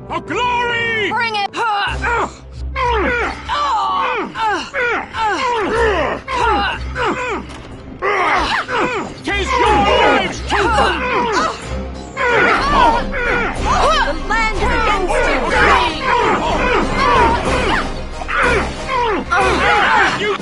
For glory! Bring it! Tis your lives to... The land is against you! You...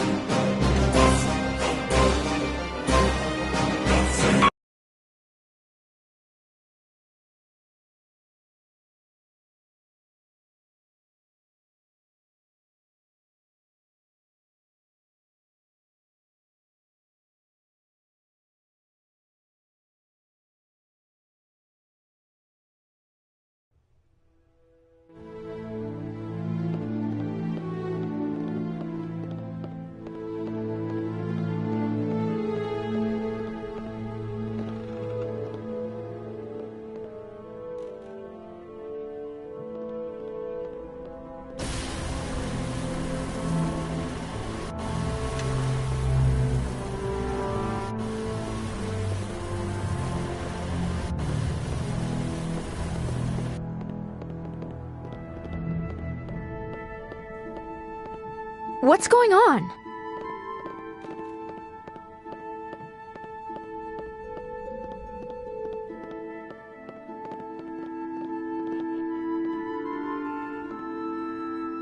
What's going on?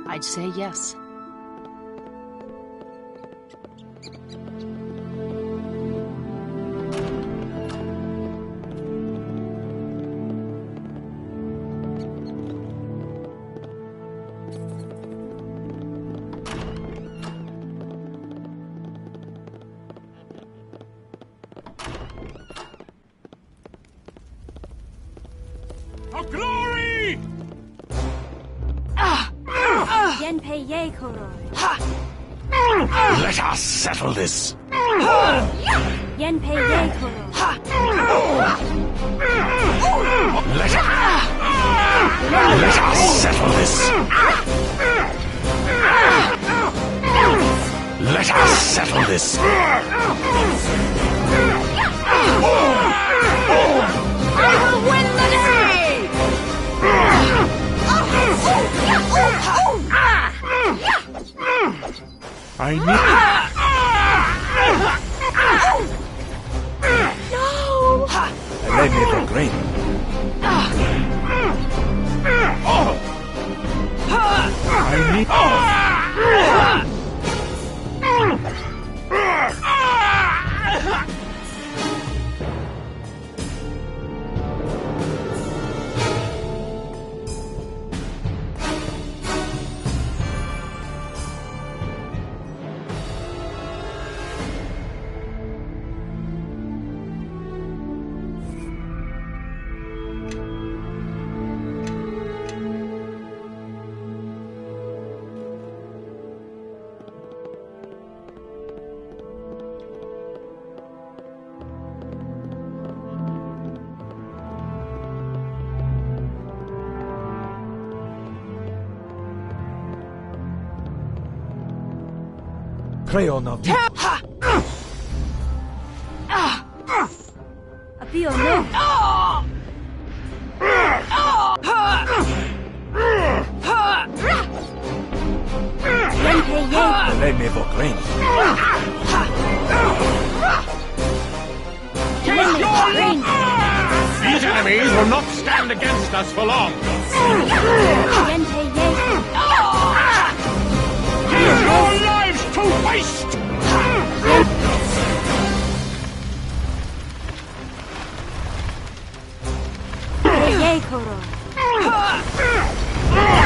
I'd say yes. For glory! Let us settle this. Let us settle this. Let us settle this. I will win the day! I need... No! Let me the green. I need... Crayon of you. Appeal no. Let me the green. These enemies will not stand against us for long. Tis your lives to waste!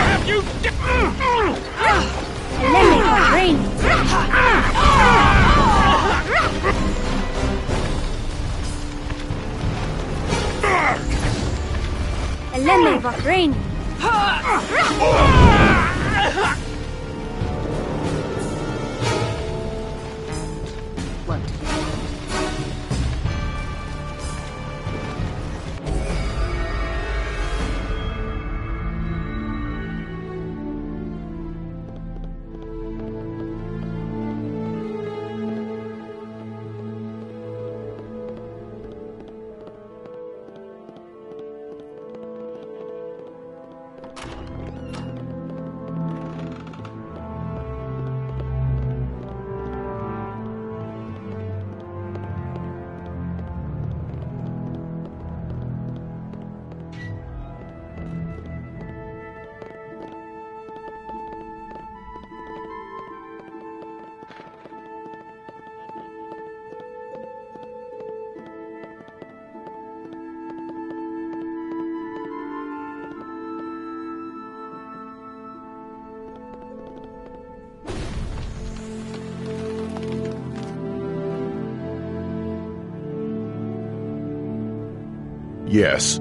Have you... never rain. What? Yes.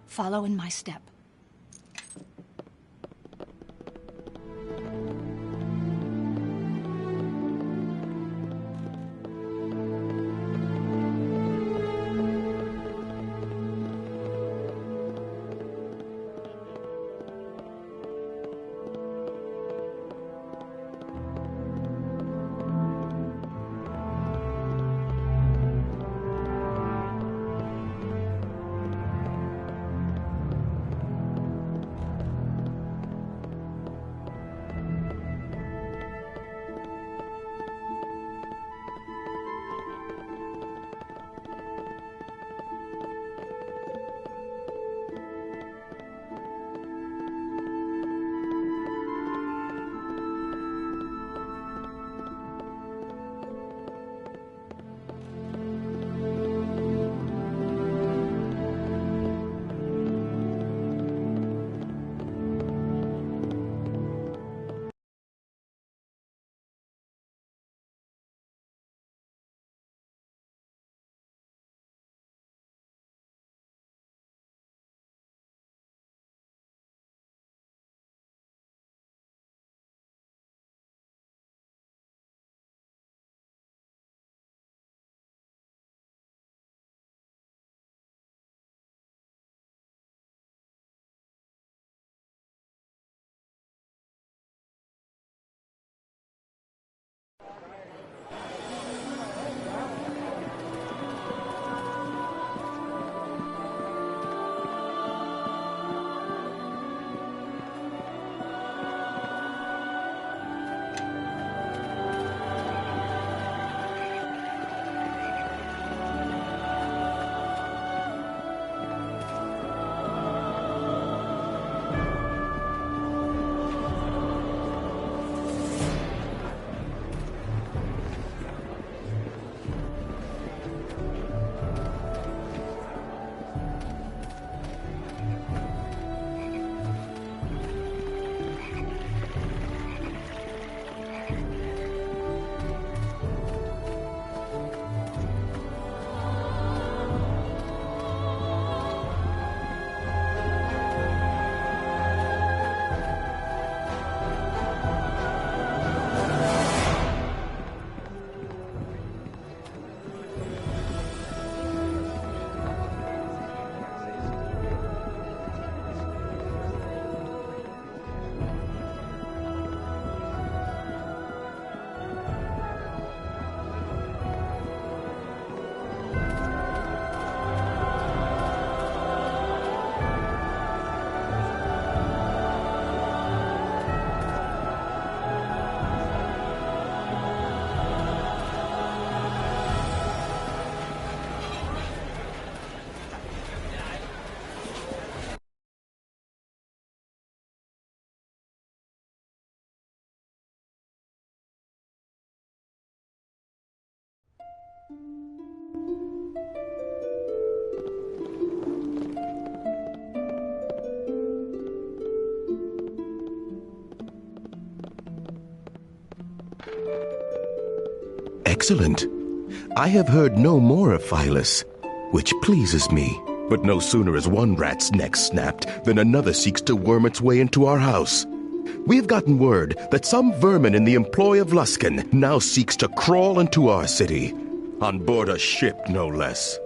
Follow in my step. Excellent. I have heard no more of Phyllis, which pleases me. But no sooner is one rat's neck snapped than another seeks to worm its way into our house. We have gotten word that some vermin in the employ of Luskan now seeks to crawl into our city, on board a ship no less.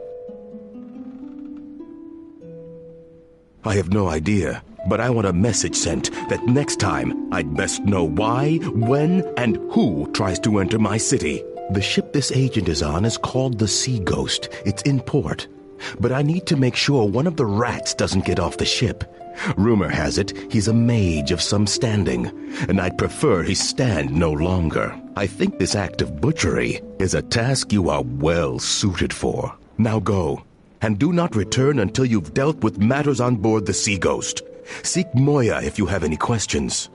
I have no idea, but I want a message sent that next time I'd best know why, when, and who tries to enter my city. The ship this agent is on is called the Sea Ghost. It's in port. But I need to make sure one of the rats doesn't get off the ship. Rumor has it he's a mage of some standing, and I'd prefer he stand no longer. I think this act of butchery is a task you are well suited for. Now go, and do not return until you've dealt with matters on board the Sea Ghost. Seek Moya if you have any questions.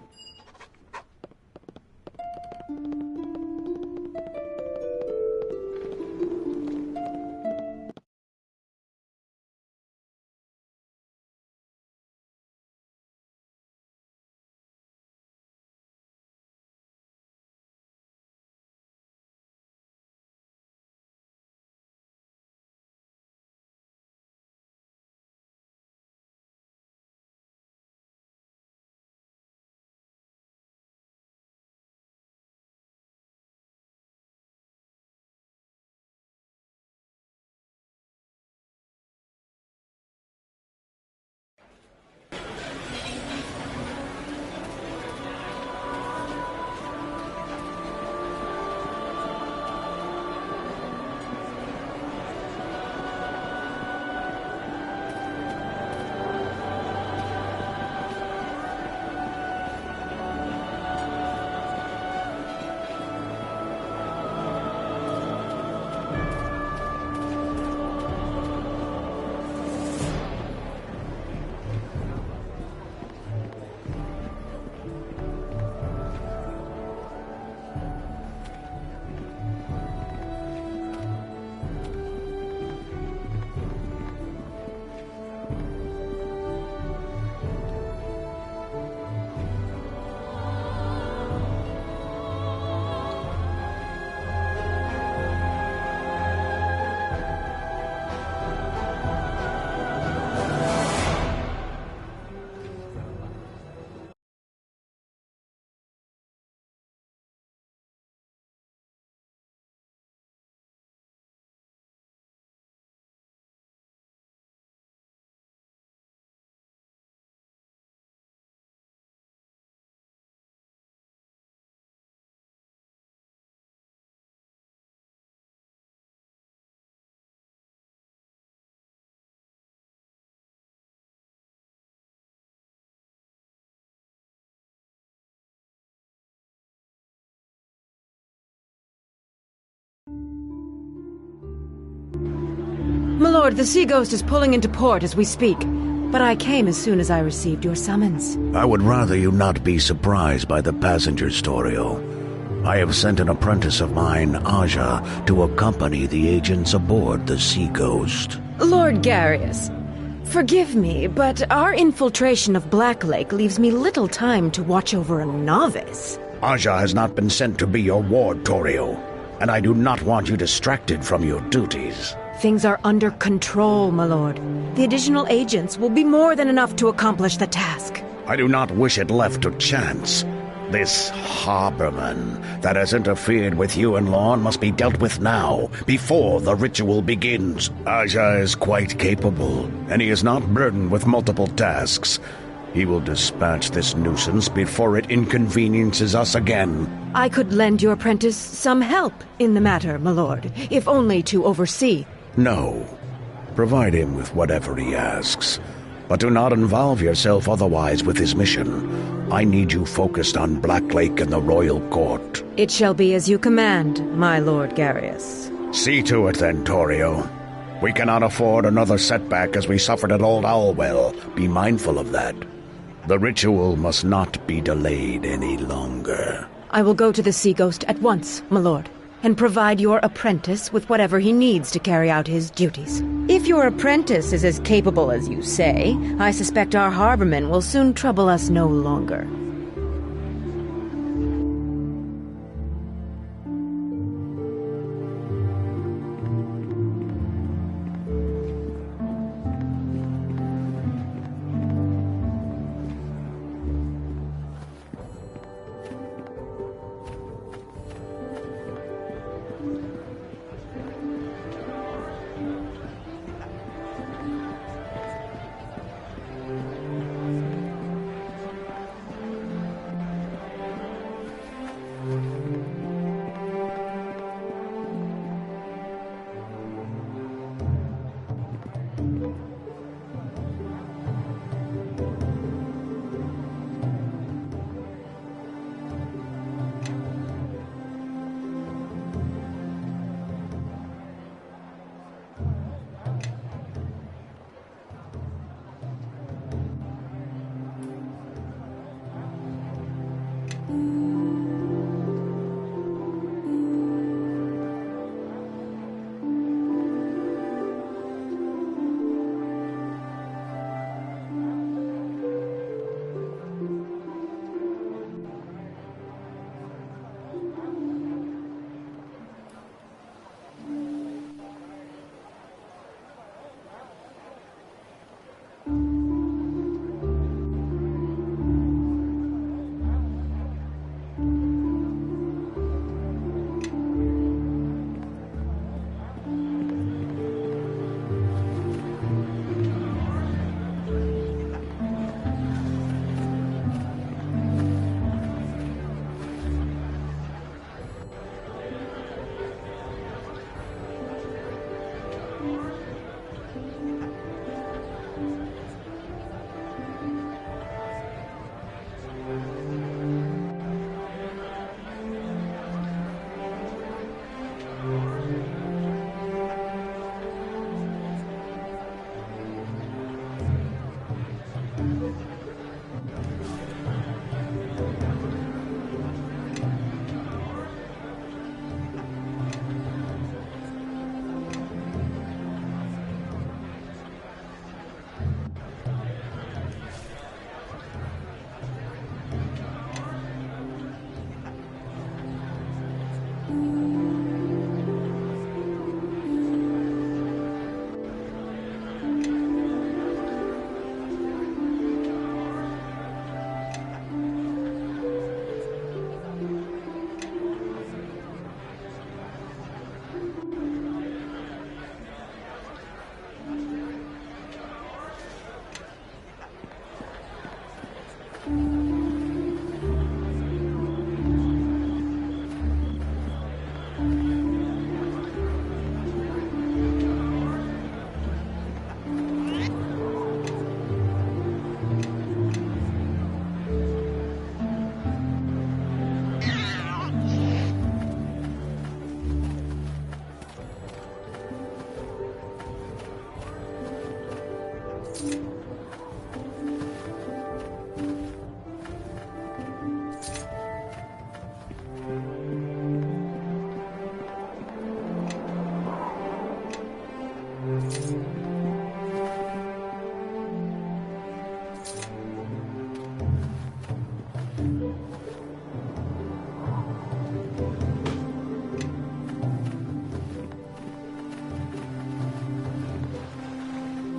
My lord, the Sea Ghost is pulling into port as we speak, but I came as soon as I received your summons. I would rather you not be surprised by the passengers, Torio. I have sent an apprentice of mine, Aja, to accompany the agents aboard the Sea Ghost. Lord Garius, forgive me, but our infiltration of Black Lake leaves me little time to watch over a novice. Aja has not been sent to be your ward, Torio, and I do not want you distracted from your duties. Things are under control, my lord. The additional agents will be more than enough to accomplish the task. I do not wish it left to chance. This harborman that has interfered with you and Lorne must be dealt with now, before the ritual begins. Aja is quite capable, and he is not burdened with multiple tasks. He will dispatch this nuisance before it inconveniences us again. I could lend your apprentice some help in the matter, my lord, if only to oversee. No. Provide him with whatever he asks, but do not involve yourself otherwise with his mission. I need you focused on Black Lake and the Royal Court. It shall be as you command, my Lord Garius. See to it then, Torio. We cannot afford another setback as we suffered at Old Owlwell. Be mindful of that. The ritual must not be delayed any longer. I will go to the Sea Ghost at once, my lord, and provide your apprentice with whatever he needs to carry out his duties. If your apprentice is as capable as you say, I suspect our harbormen will soon trouble us no longer.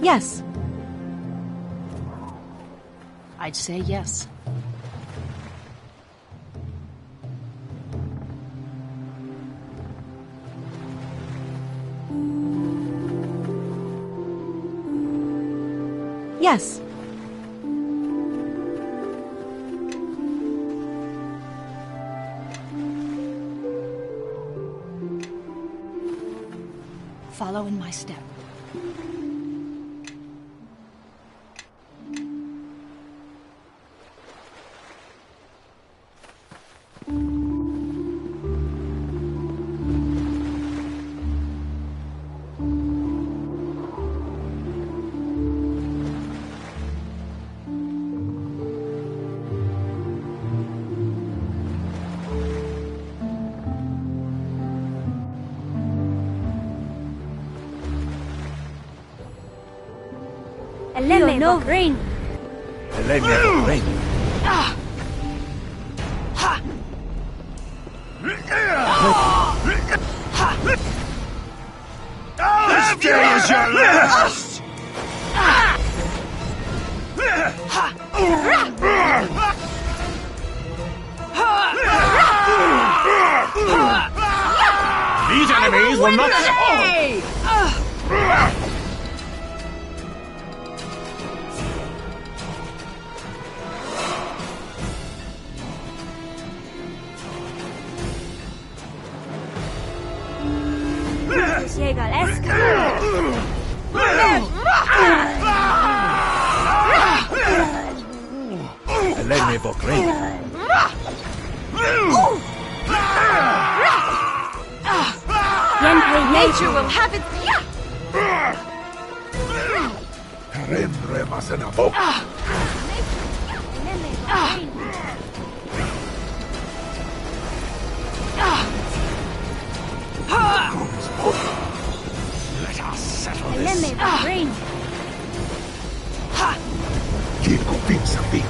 Yes. I'd say yes. Yes. Follow in my step. No rain. Let me have a grain. This day is your last! These enemies will not Llega el Let me have a grain. Nature will have its... Let us settle Let me this. rain. Kilku pinsapi.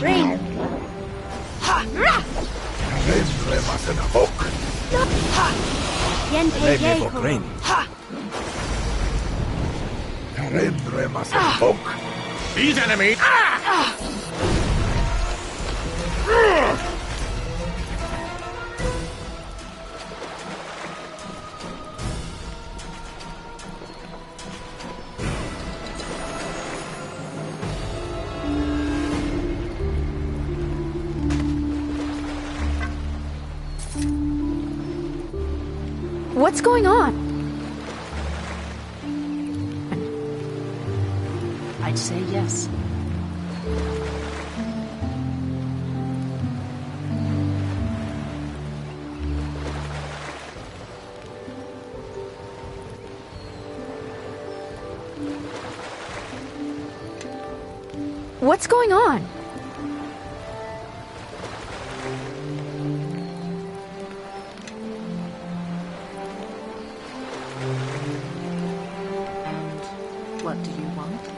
Rain. Let me have a grain. These enemies... What's going on? I'd say yes. What's going on? What do you want?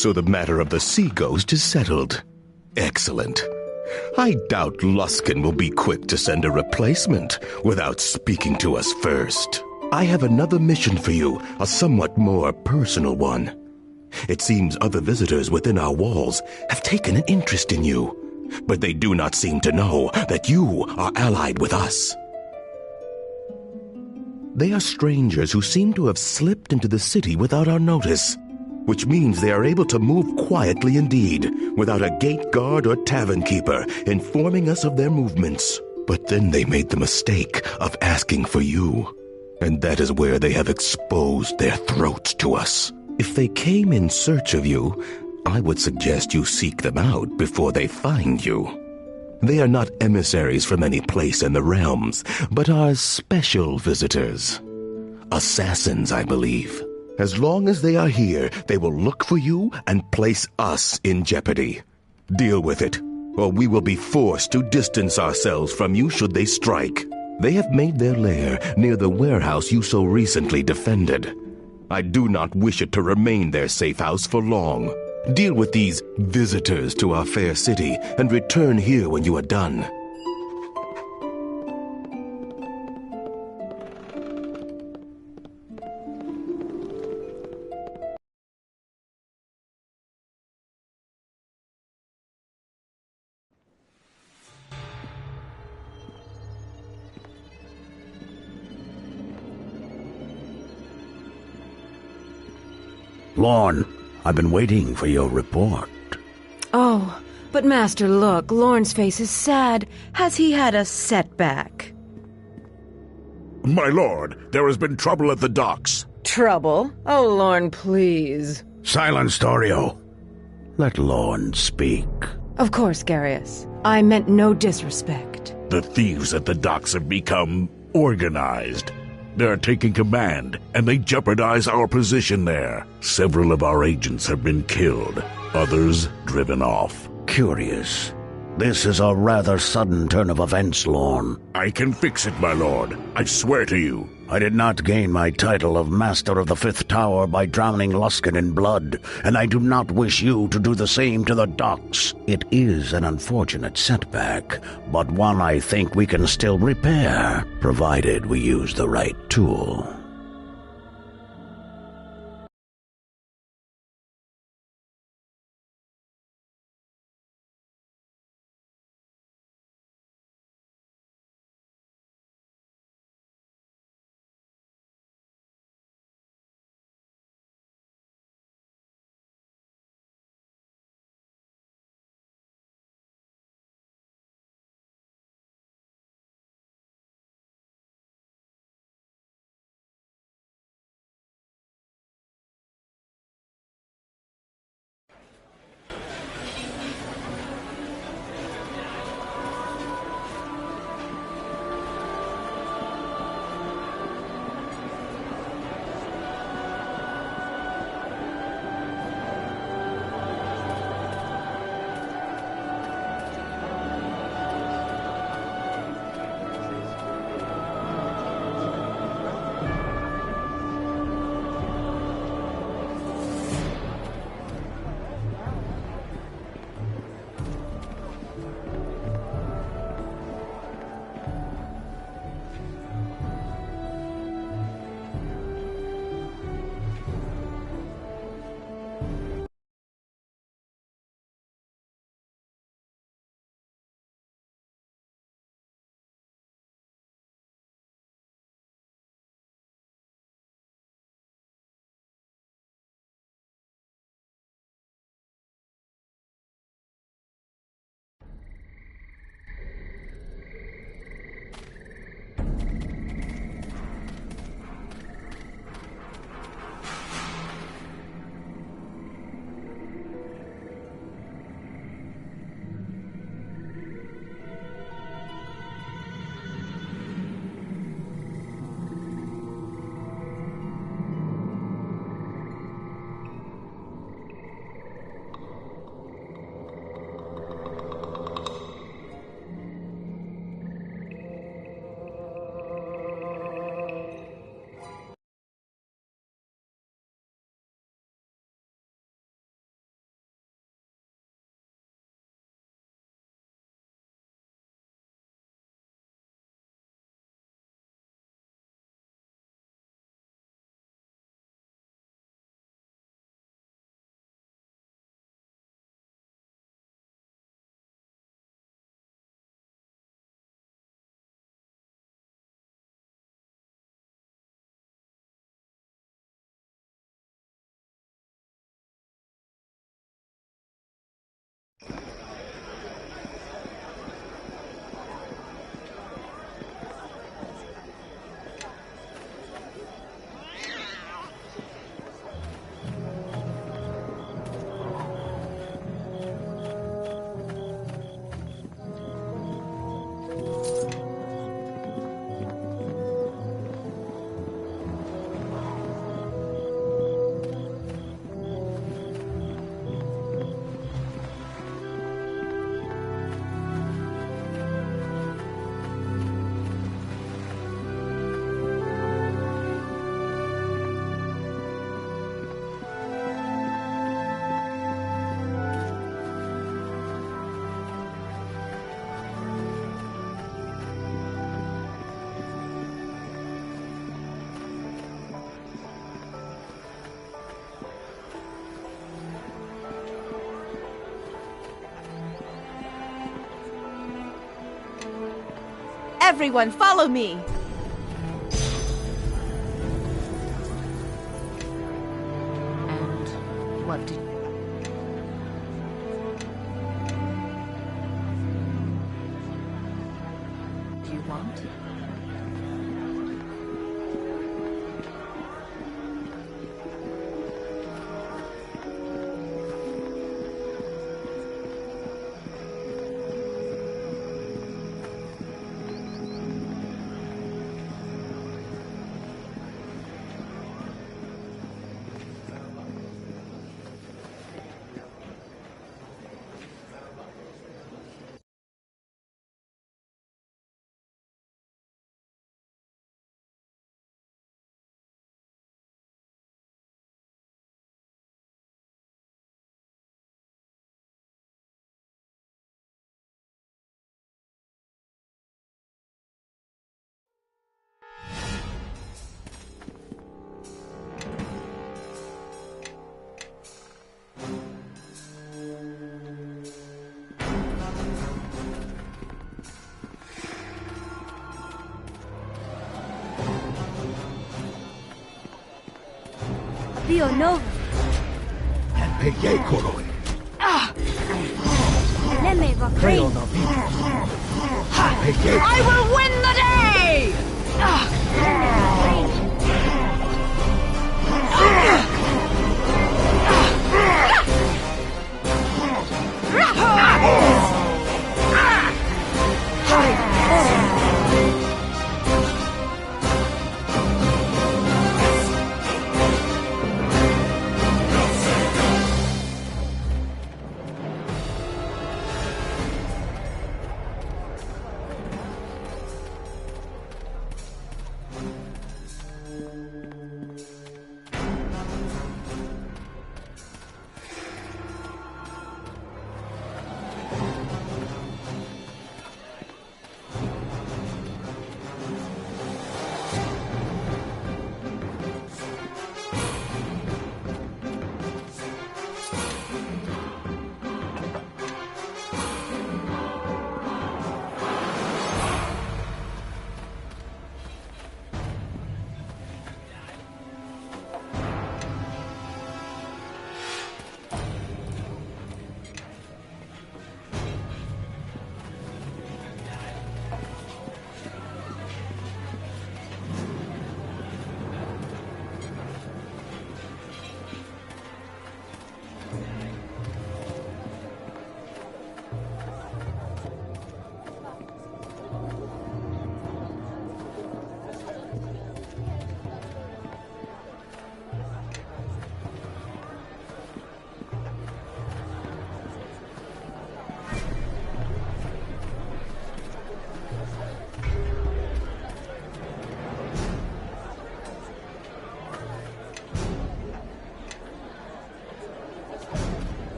So the matter of the sea ghost is settled. Excellent. I doubt Luskin will be quick to send a replacement without speaking to us first. I have another mission for you, a somewhat more personal one. It seems other visitors within our walls have taken an interest in you, but they do not seem to know that you are allied with us. They are strangers who seem to have slipped into the city without our notice, which means they are able to move quietly indeed, without a gate guard or tavern keeper informing us of their movements. But then they made the mistake of asking for you, and that is where they have exposed their throats to us. If they came in search of you, I would suggest you seek them out before they find you. They are not emissaries from any place in the realms, but are special visitors. Assassins, I believe. As long as they are here, they will look for you and place us in jeopardy. Deal with it, or we will be forced to distance ourselves from you should they strike. They have made their lair near the warehouse you so recently defended. I do not wish it to remain their safe house for long. Deal with these visitors to our fair city and return here when you are done. Lorne, I've been waiting for your report. Oh, but Master, look, Lorne's face is sad. Has he had a setback? My lord, there has been trouble at the docks. Trouble? Oh, Lorne, please. Silence, Dorio. Let Lorne speak. Of course, Garius. I meant no disrespect. The thieves at the docks have become organized. They are taking command, and they jeopardize our position there. Several of our agents have been killed, others driven off. Curious. This is a rather sudden turn of events, Lorne. I can fix it, my lord. I swear to you. I did not gain my title of Master of the Fifth Tower by drowning Luskan in blood, and I do not wish you to do the same to the docks. It is an unfortunate setback, but one I think we can still repair, provided we use the right tool. Everyone, follow me! And what do you want? Dio Nova. Lemme Creo Vograin. no vino. I will win the day!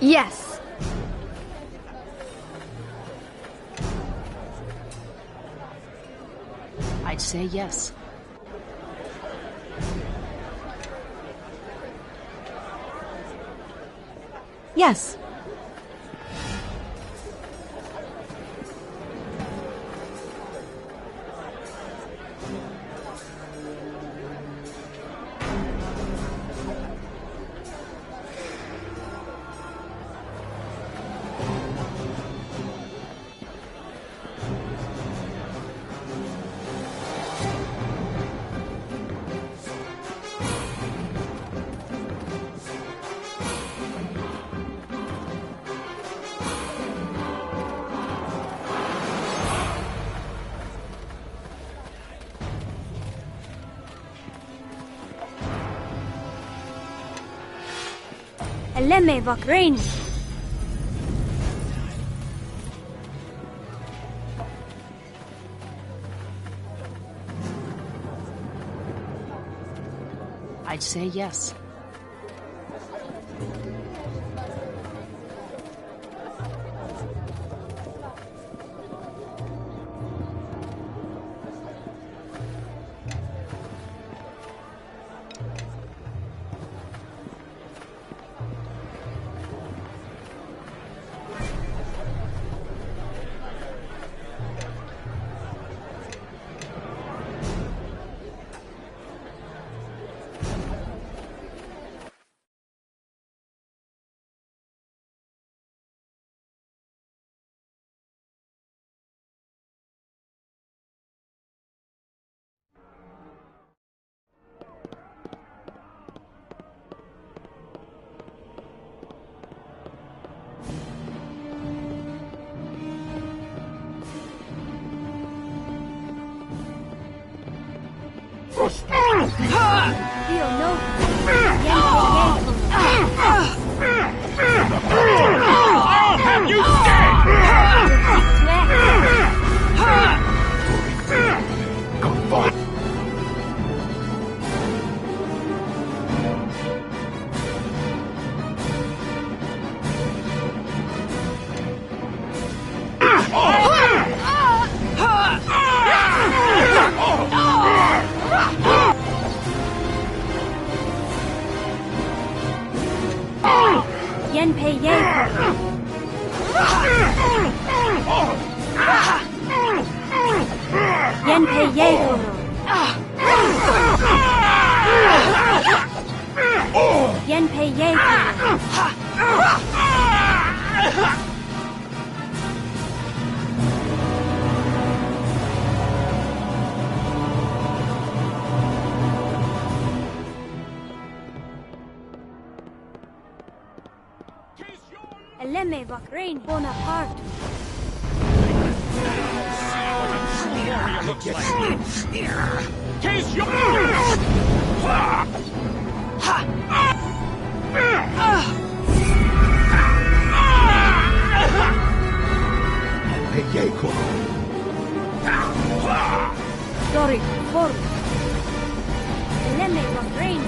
Yes. I'd say yes. Yes. Lemme Vograin. I'd say yes. Pio Nova. Yen I'll have you dead! Come forth! Yen Pei Ye. Yen Pei Ye. Yen Pei Ye. Eleme Vakrain Bonaparte. Looks like case yours! Doric Form. Eleme Vakrain.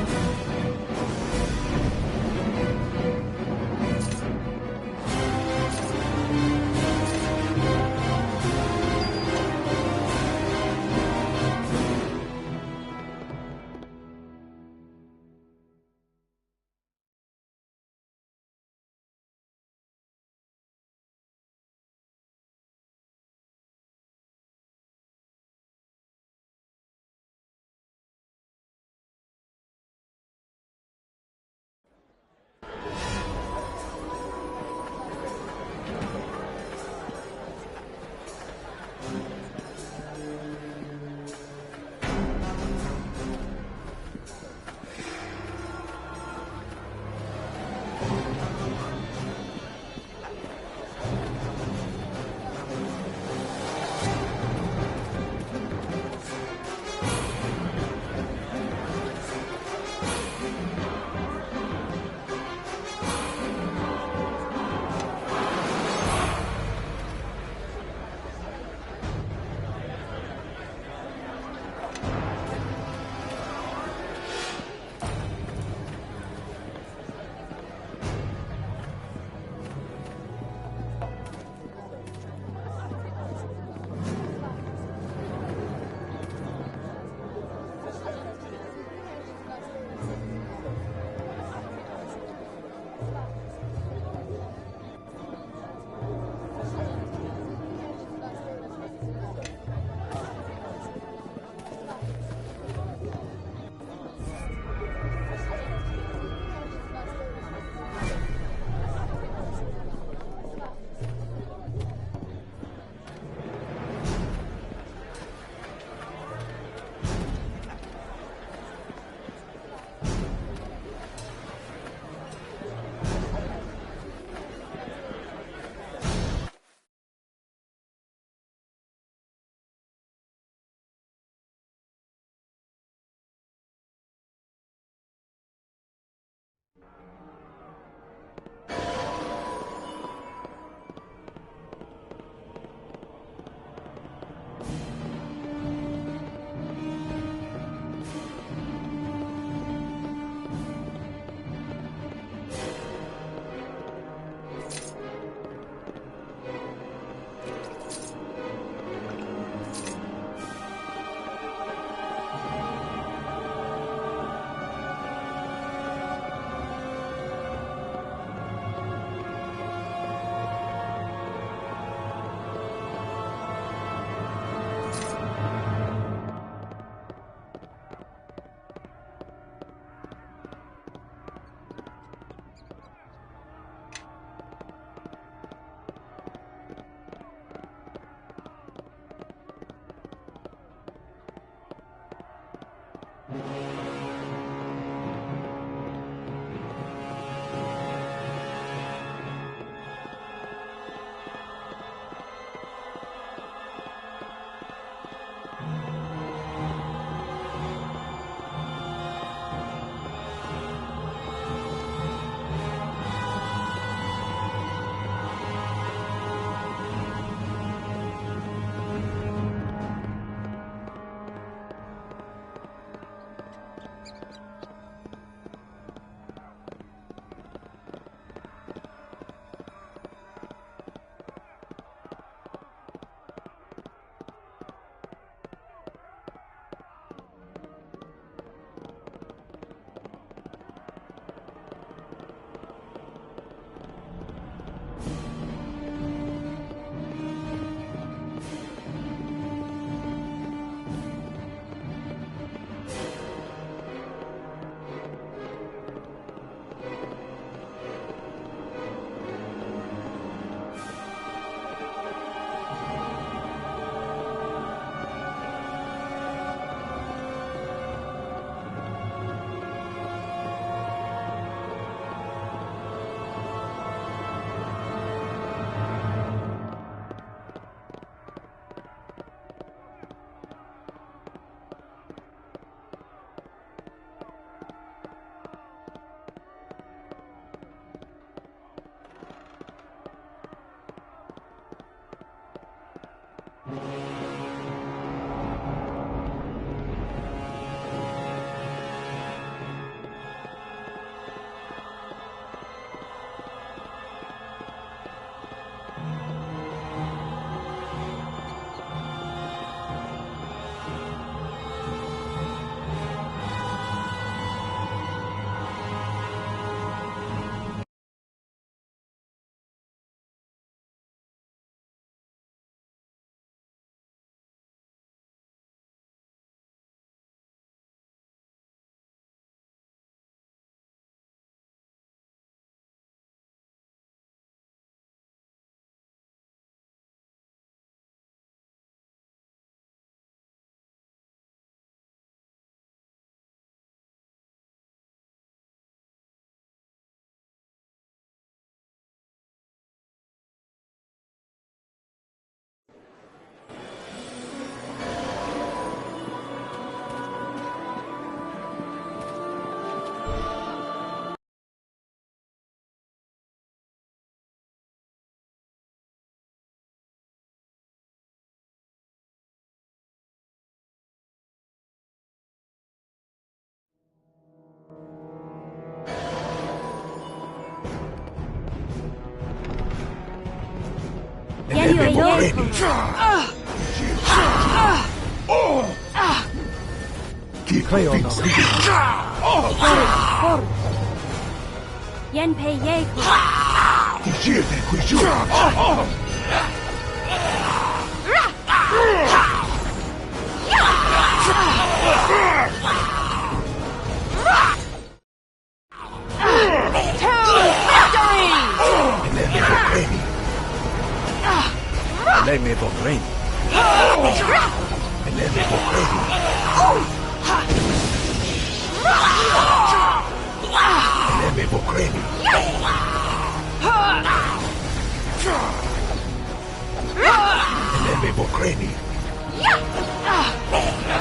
Yen pei ye ko.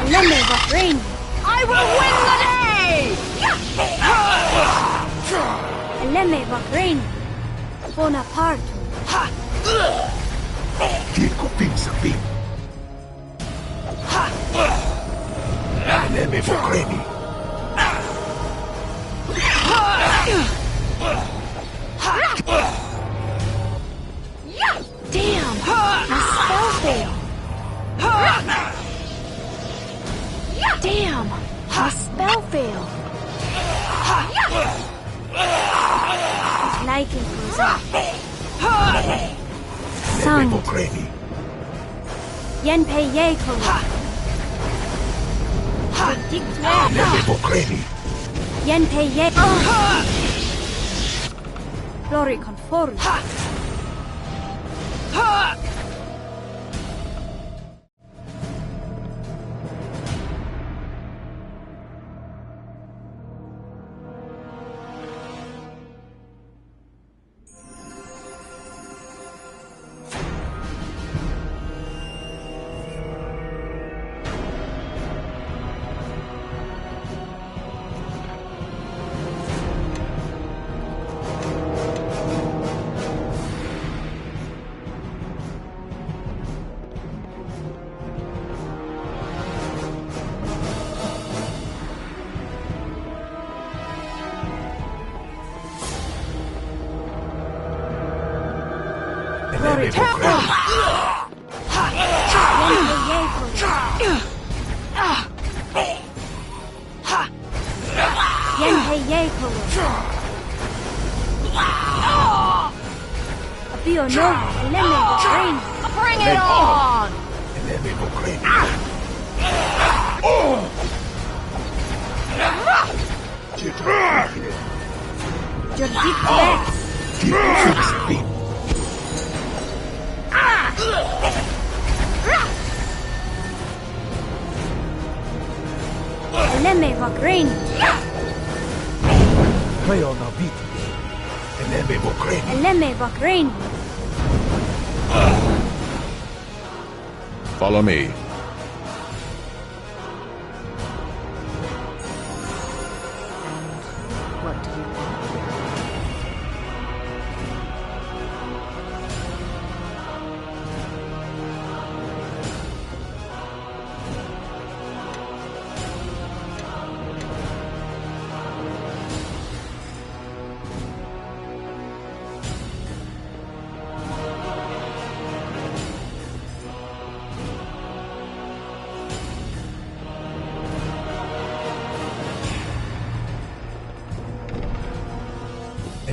Lemme Bahrain. I will win the day! Lemme Bahrain. Bonaparte. Damn! My spell failed. Damn! My spell failed. Liking Cosa. Sound. Yen pei ye ko. Yen pei ye. Glory conform. Glory Yen pei ye ko. Abio no. Lemme Bahrain. Bring it on! Jordik Lex. Lemme Bahrain. Lemme Bahrain. Follow me. What do you want?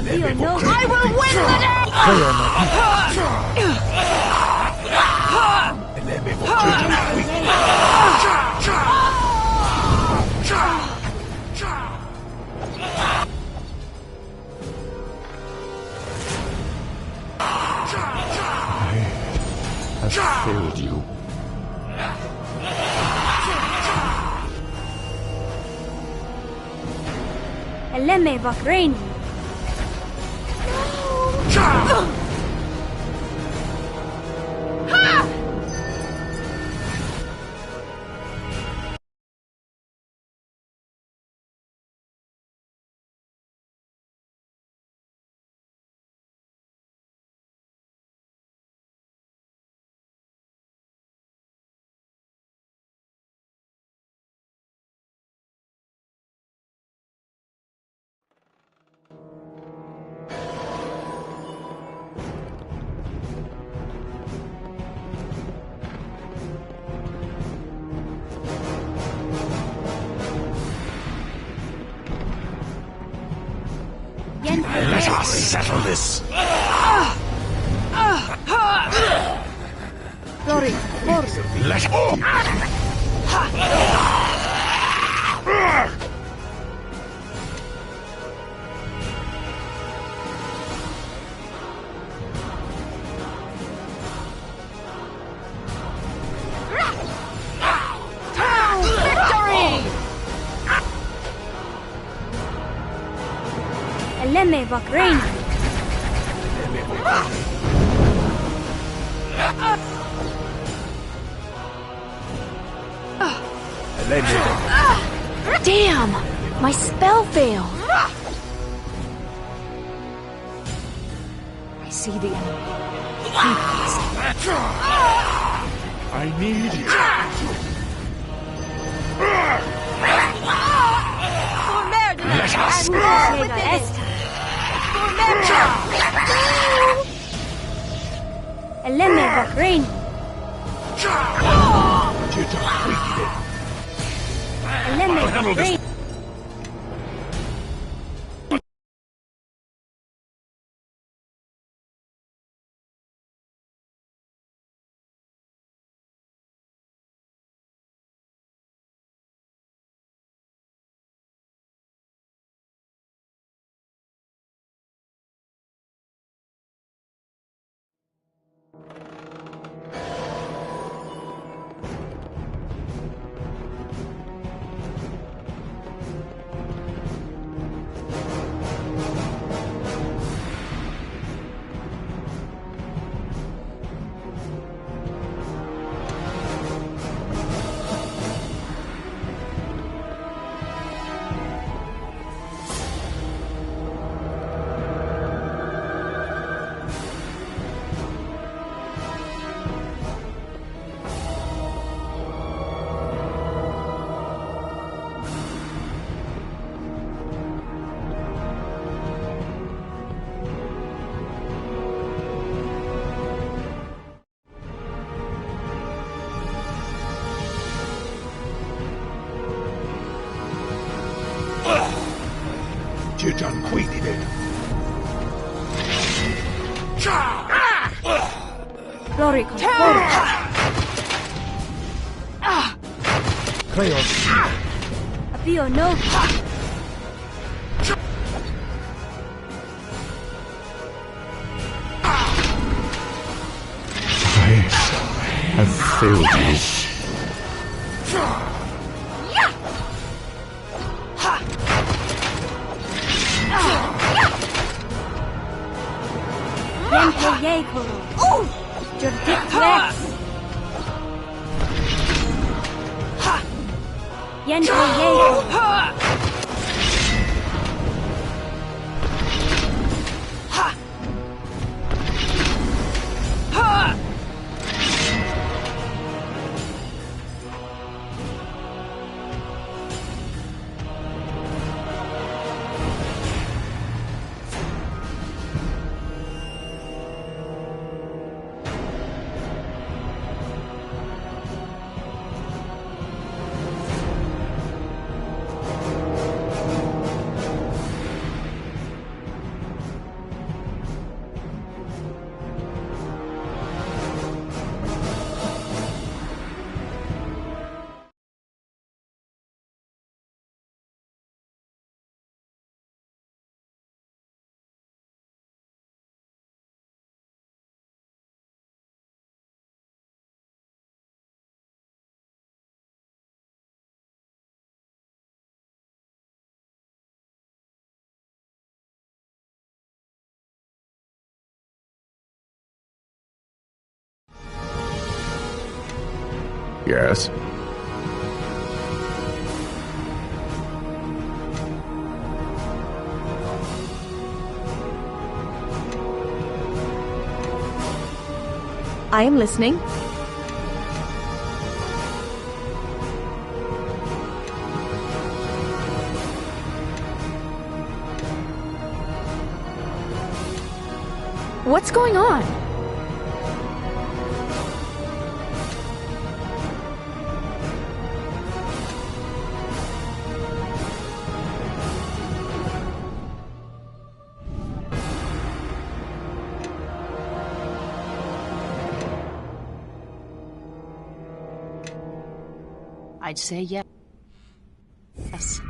Abio no. I will win the day! I've failed you. Lemme Bahrain. Let us settle this. Glory, force. Let Lemme Vakraini. Damn! My spell failed. I see the enemy. I need you. Let us Mega Esta. Lemme Vakraini. Lemme Vakraini. Glory, Apio no. I have failed you. Yento Yekoro. Jordik Rex. Yento Yekoro. Yes? I am listening. What's going on? I'd say yes. Yes.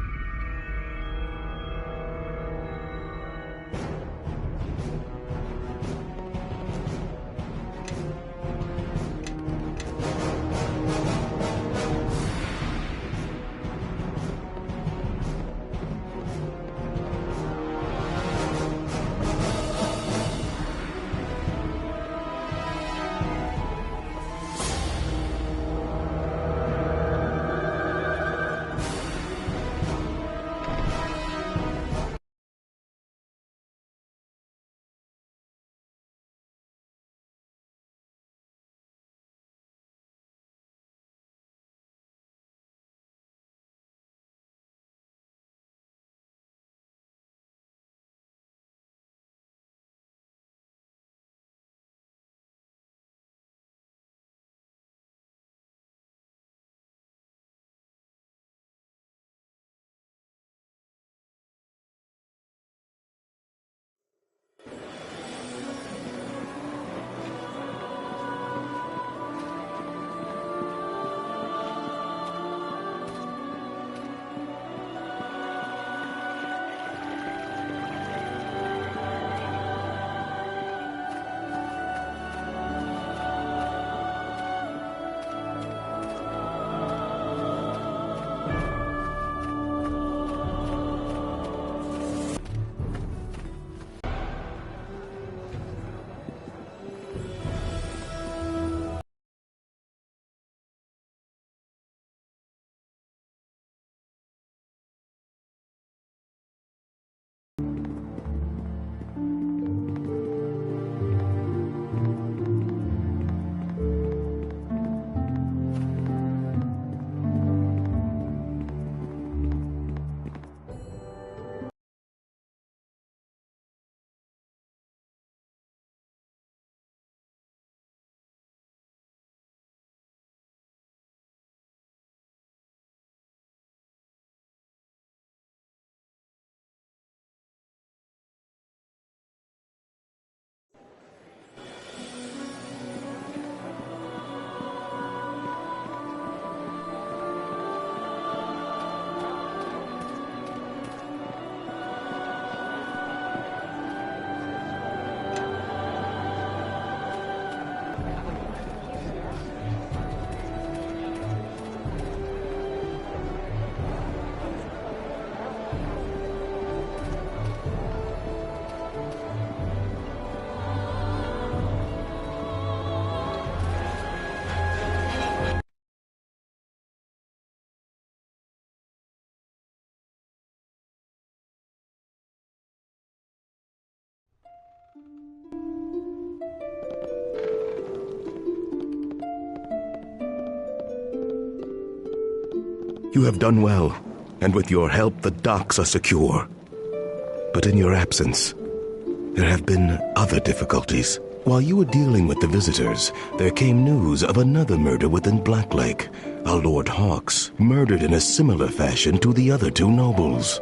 You have done well, and with your help the docks are secure. But in your absence, there have been other difficulties. While you were dealing with the visitors, there came news of another murder within Blacklake. A Lord Hawks, murdered in a similar fashion to the other two nobles.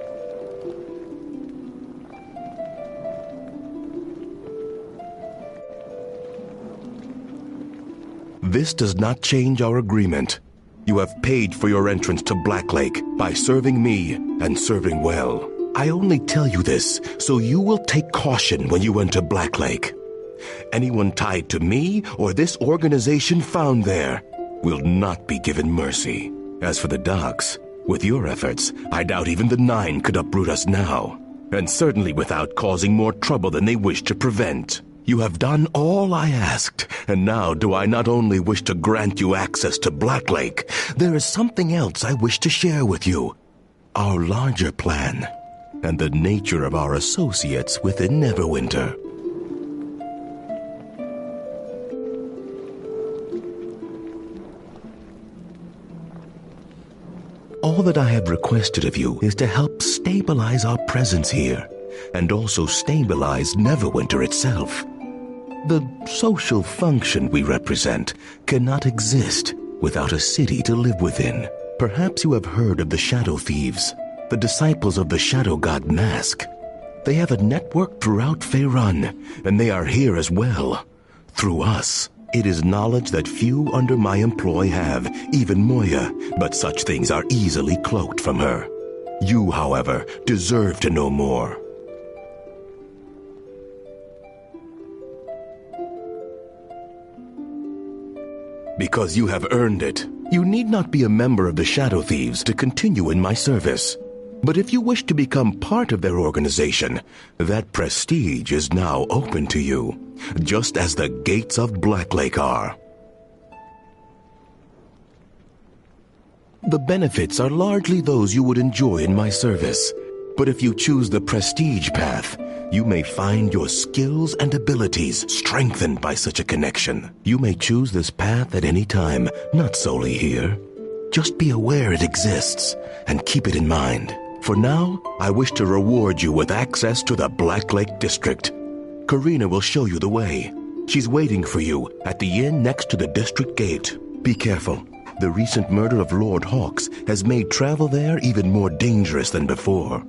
This does not change our agreement. You have paid for your entrance to Blacklake by serving me and serving well. I only tell you this so you will take caution when you enter Blacklake. Anyone tied to me or this organization found there will not be given mercy. As for the docks, with your efforts, I doubt even the Nine could uproot us now, and certainly without causing more trouble than they wish to prevent. You have done all I asked, and now do I not only wish to grant you access to Blacklake, there is something else I wish to share with you. Our larger plan, and the nature of our associates within Neverwinter. All that I have requested of you is to help stabilize our presence here, and also stabilize Neverwinter itself. The social function we represent cannot exist without a city to live within. Perhaps you have heard of the Shadow Thieves, the disciples of the Shadow God Mask. They have a network throughout Faerun, and they are here as well, through us. It is knowledge that few under my employ have, even Moya, but such things are easily cloaked from her. You, however, deserve to know more. Because you have earned it. You need not be a member of the Shadow Thieves to continue in my service. But if you wish to become part of their organization, that prestige is now open to you, just as the gates of Blacklake are. The benefits are largely those you would enjoy in my service. But if you choose the prestige path, you may find your skills and abilities strengthened by such a connection. You may choose this path at any time, not solely here. Just be aware it exists and keep it in mind. For now, I wish to reward you with access to the Blacklake District. Karina will show you the way. She's waiting for you at the inn next to the district gate. Be careful. The recent murder of Lord Hawks has made travel there even more dangerous than before.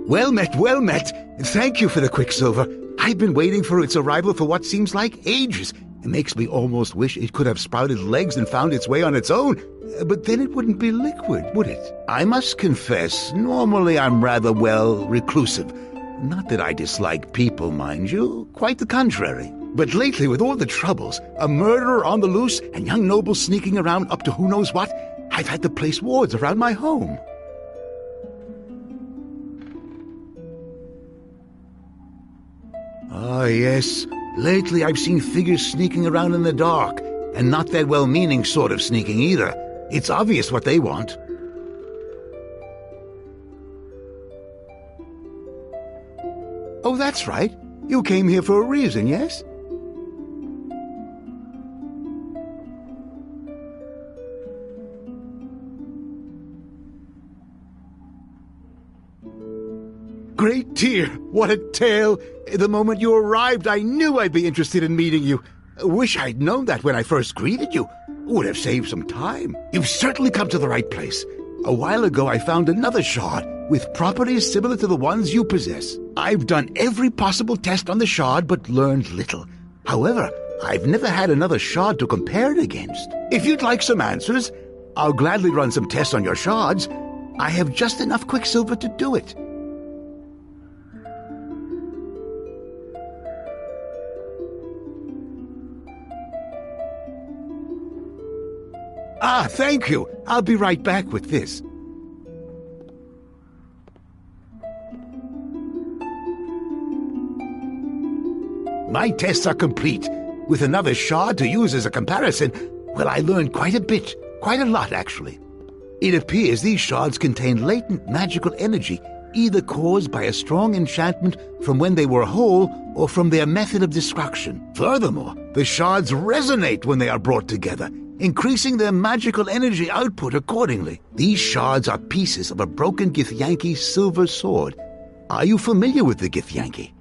Well met, well met. Thank you for the quicksilver. I've been waiting for its arrival for what seems like ages. It makes me almost wish it could have sprouted legs and found its way on its own. But then it wouldn't be liquid, would it? I must confess, normally I'm rather, reclusive. Not that I dislike people, mind you. Quite the contrary. But lately, with all the troubles, a murderer on the loose and young nobles sneaking around up to who knows what, I've had to place wards around my home. Ah, yes. Lately I've seen figures sneaking around in the dark, and not that well-meaning sort of sneaking either. It's obvious what they want. Oh, that's right. You came here for a reason, yes? Great dear, what a tale. The moment you arrived, I knew I'd be interested in meeting you. Wish I'd known that when I first greeted you. Would have saved some time. You've certainly come to the right place. A while ago, I found another shard with properties similar to the ones you possess. I've done every possible test on the shard, but learned little. However, I've never had another shard to compare it against. If you'd like some answers, I'll gladly run some tests on your shards. I have just enough quicksilver to do it. Ah, thank you. I'll be right back with this. My tests are complete. With another shard to use as a comparison, well, I learned quite a bit. Quite a lot, actually. It appears these shards contain latent magical energy, either caused by a strong enchantment from when they were whole or from their method of destruction. Furthermore, the shards resonate when they are brought together, increasing their magical energy output accordingly. These shards are pieces of a broken Githyanki silver sword. Are you familiar with the Githyanki?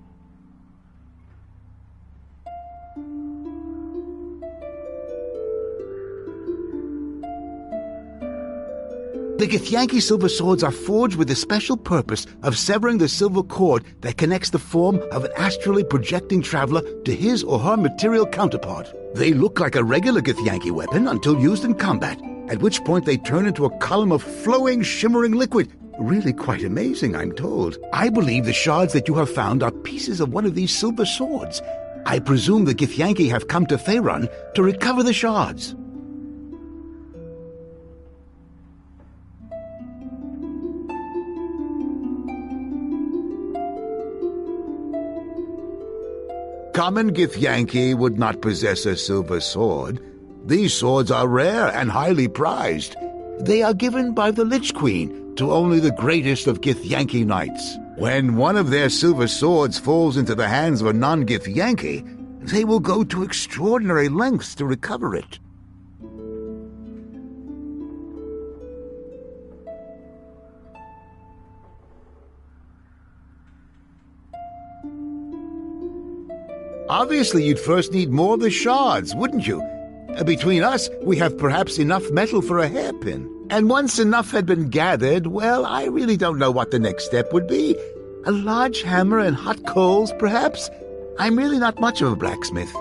The Githyanki silver swords are forged with the special purpose of severing the silver cord that connects the form of an astrally projecting traveler to his or her material counterpart. They look like a regular Githyanki weapon until used in combat, at which point they turn into a column of flowing, shimmering liquid. Really quite amazing, I'm told. I believe the shards that you have found are pieces of one of these silver swords. I presume the Githyanki have come to Faerun to recover the shards. Common Githyanki would not possess a silver sword. These swords are rare and highly prized. They are given by the Lich Queen to only the greatest of Githyanki knights. When one of their silver swords falls into the hands of a non-Githyanki, they will go to extraordinary lengths to recover it. Obviously, you'd first need more of the shards, wouldn't you? Between us, we have perhaps enough metal for a hairpin. And once enough had been gathered, well, I really don't know what the next step would be. A large hammer and hot coals, perhaps? I'm really not much of a blacksmith.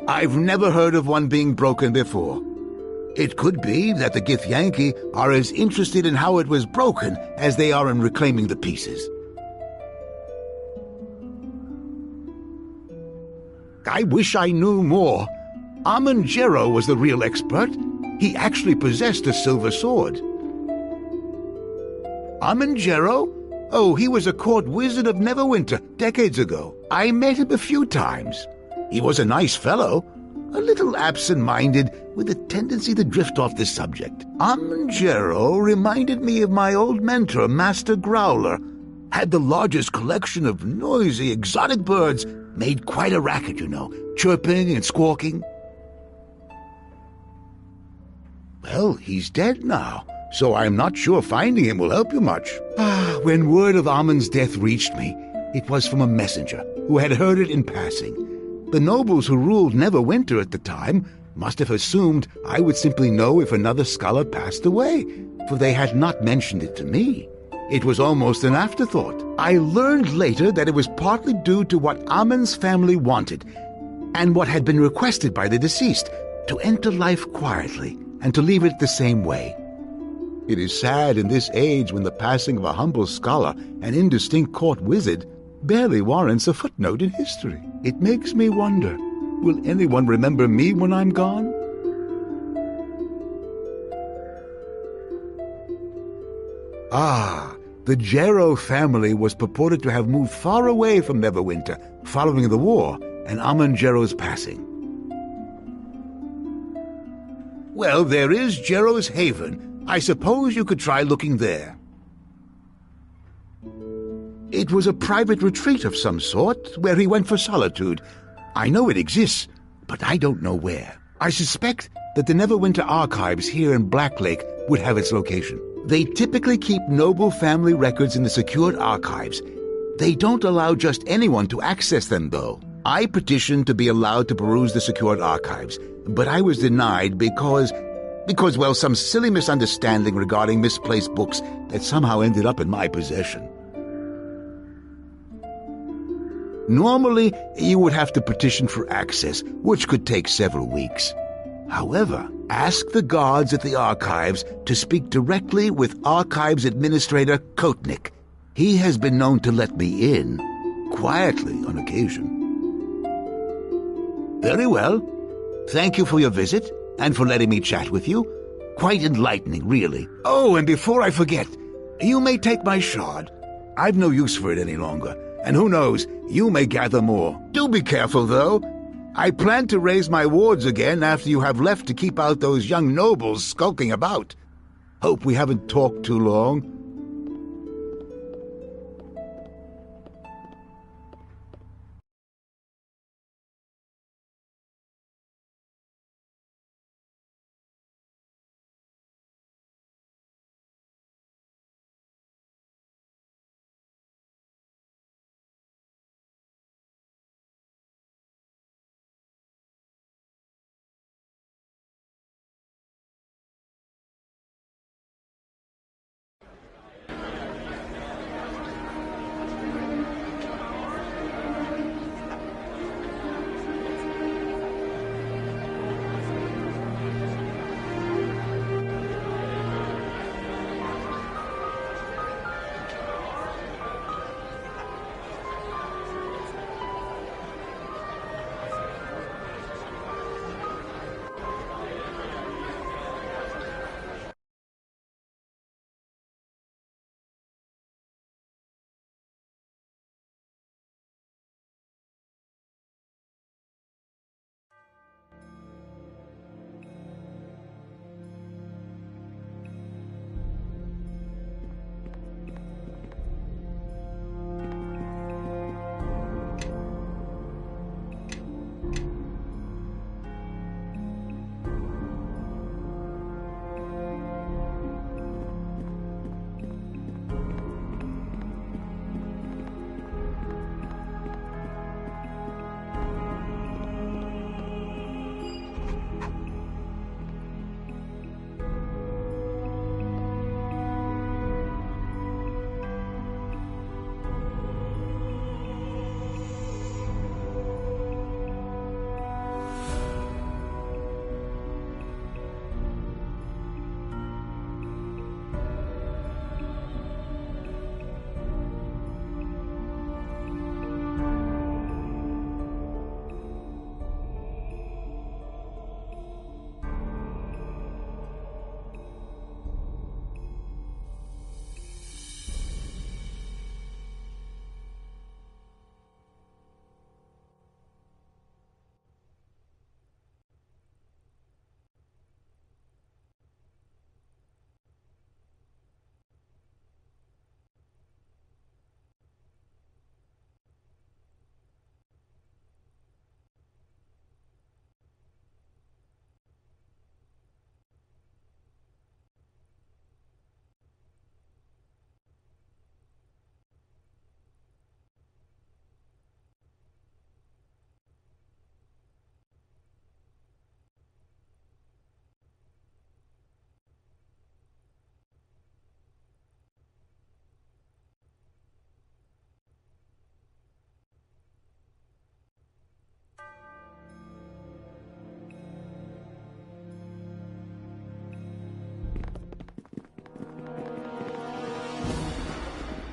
I've never heard of one being broken before. It could be that the Githyanki are as interested in how it was broken as they are in reclaiming the pieces. I wish I knew more. Amon-Jero was the real expert. He actually possessed a silver sword. Amon-Jero? Oh, he was a court wizard of Neverwinter decades ago. I met him a few times. He was a nice fellow, a little absent-minded, with a tendency to drift off the subject. Amon-Jero reminded me of my old mentor, Master Growler. Had the largest collection of noisy, exotic birds, made quite a racket, you know, chirping and squawking. Well, he's dead now, so I'm not sure finding him will help you much. When word of Amon's death reached me, it was from a messenger who had heard it in passing. The nobles who ruled Neverwinter at the time must have assumed I would simply know if another scholar passed away, for they had not mentioned it to me. It was almost an afterthought. I learned later that it was partly due to what Amon's family wanted, and what had been requested by the deceased, to enter life quietly and to leave it the same way. It is sad in this age when the passing of a humble scholar, an indistinct court wizard, barely warrants a footnote in history. It makes me wonder, will anyone remember me when I'm gone? The Jero family was purported to have moved far away from Neverwinter following the war and Amon-Jero's passing. Well, there is Jero's Haven. I suppose you could try looking there. It was a private retreat of some sort, where he went for solitude. I know it exists, but I don't know where. I suspect that the Neverwinter archives here in Blacklake would have its location. They typically keep noble family records in the secured archives. They don't allow just anyone to access them, though. I petitioned to be allowed to peruse the secured archives, but I was denied because, well, some silly misunderstanding regarding misplaced books that somehow ended up in my possession. Normally, you would have to petition for access, which could take several weeks. However, ask the guards at the archives to speak directly with Archives Administrator Kotnik. He has been known to let me in, quietly on occasion. Very well. Thank you for your visit, and for letting me chat with you. Quite enlightening, really. Oh, and before I forget, you may take my shard. I've no use for it any longer, and who knows, you may gather more. Do be careful, though. I plan to raise my wards again after you have left to keep out those young nobles skulking about. Hope we haven't talked too long.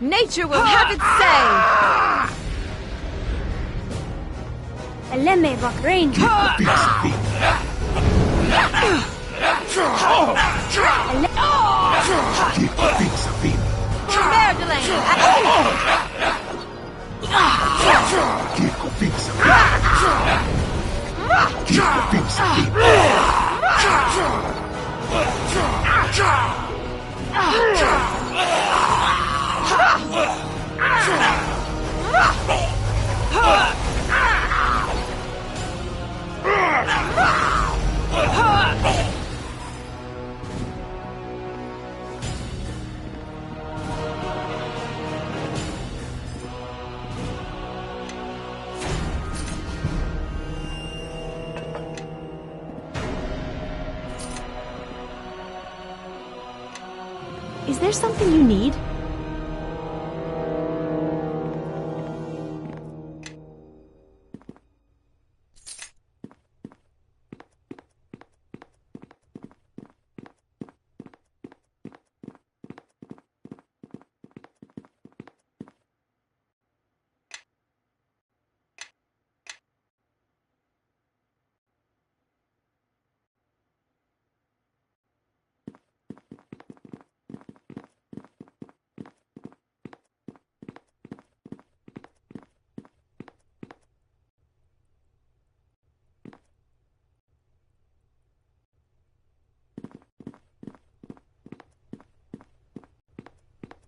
Nature will have its say! Eleme Bakrain. Is there something you need?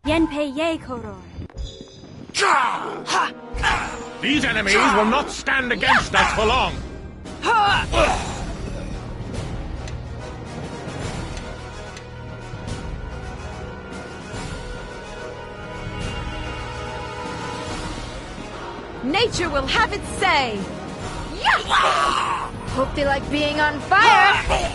Yenpei Ye Koror. These enemies will not stand against us for long. Nature will have its say! Yeah! Hope they like being on fire!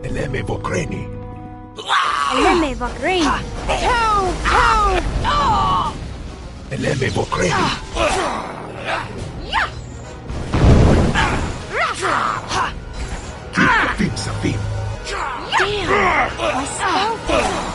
Eleme Vokreni. Eleme Vagreen. Eleme Vokreni. Safim, Safim. Damn! My spell failed.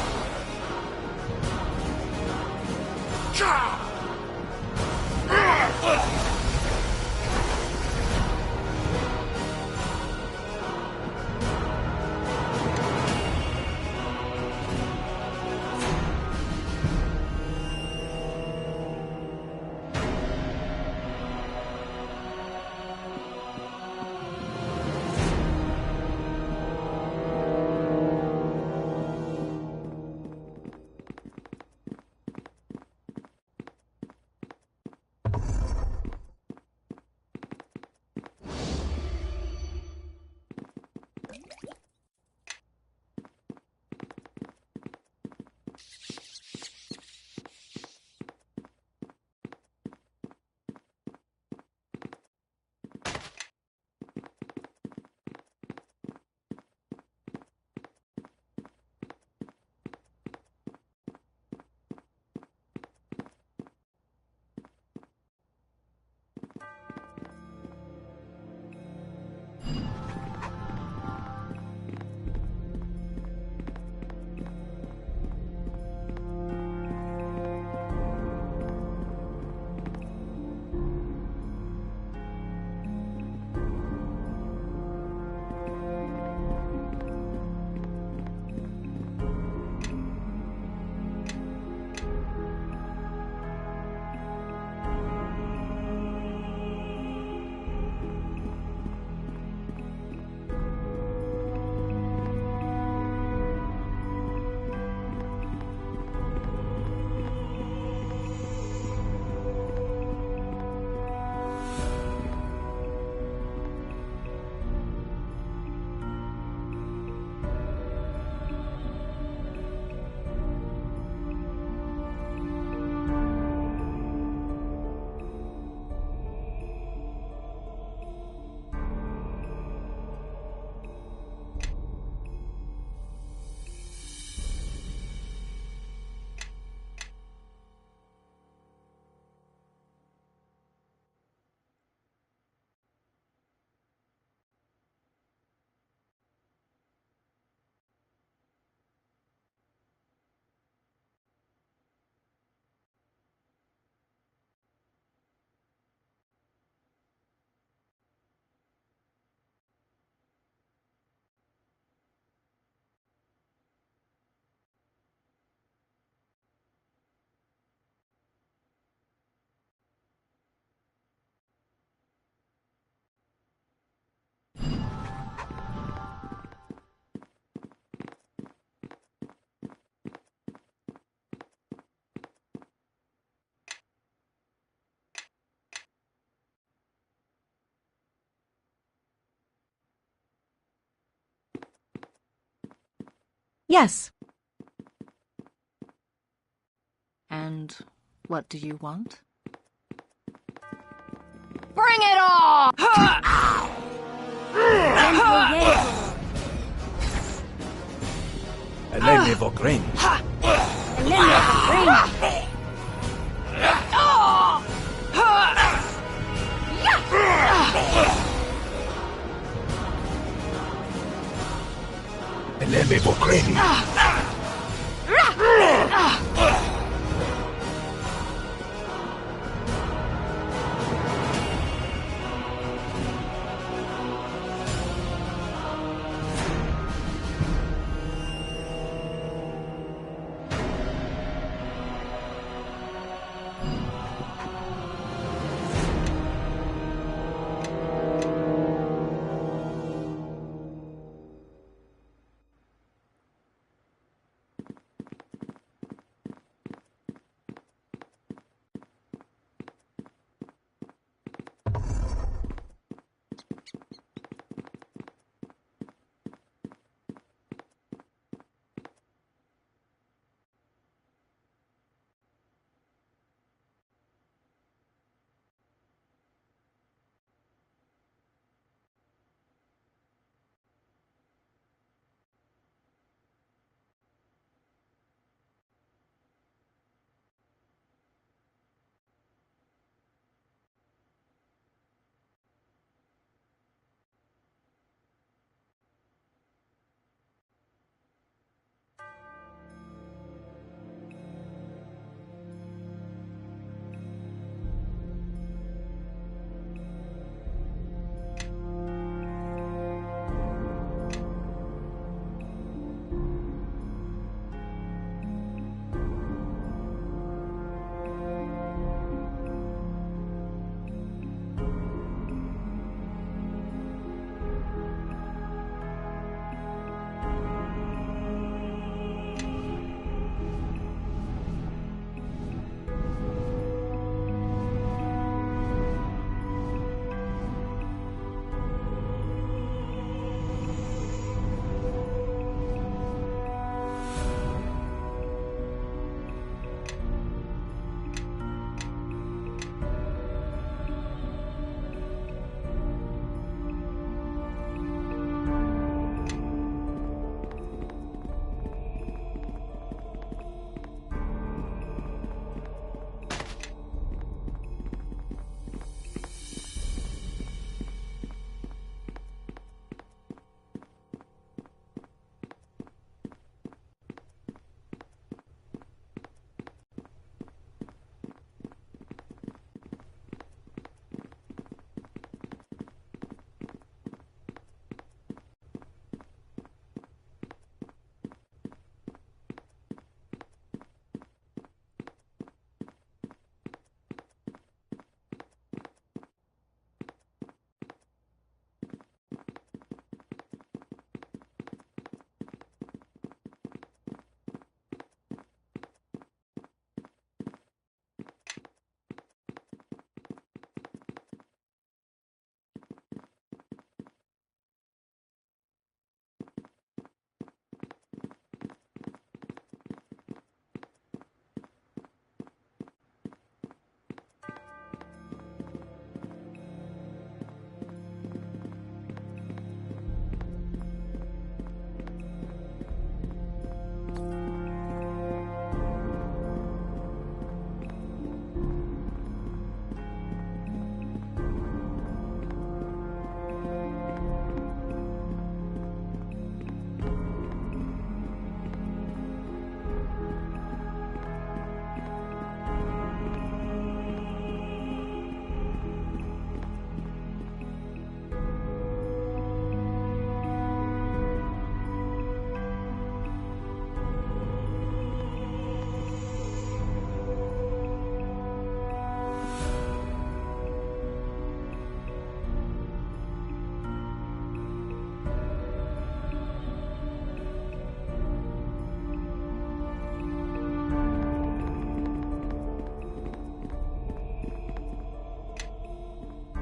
Yes. And what do you want? Bring it on! LVII Vogrin. LVII Vogrin.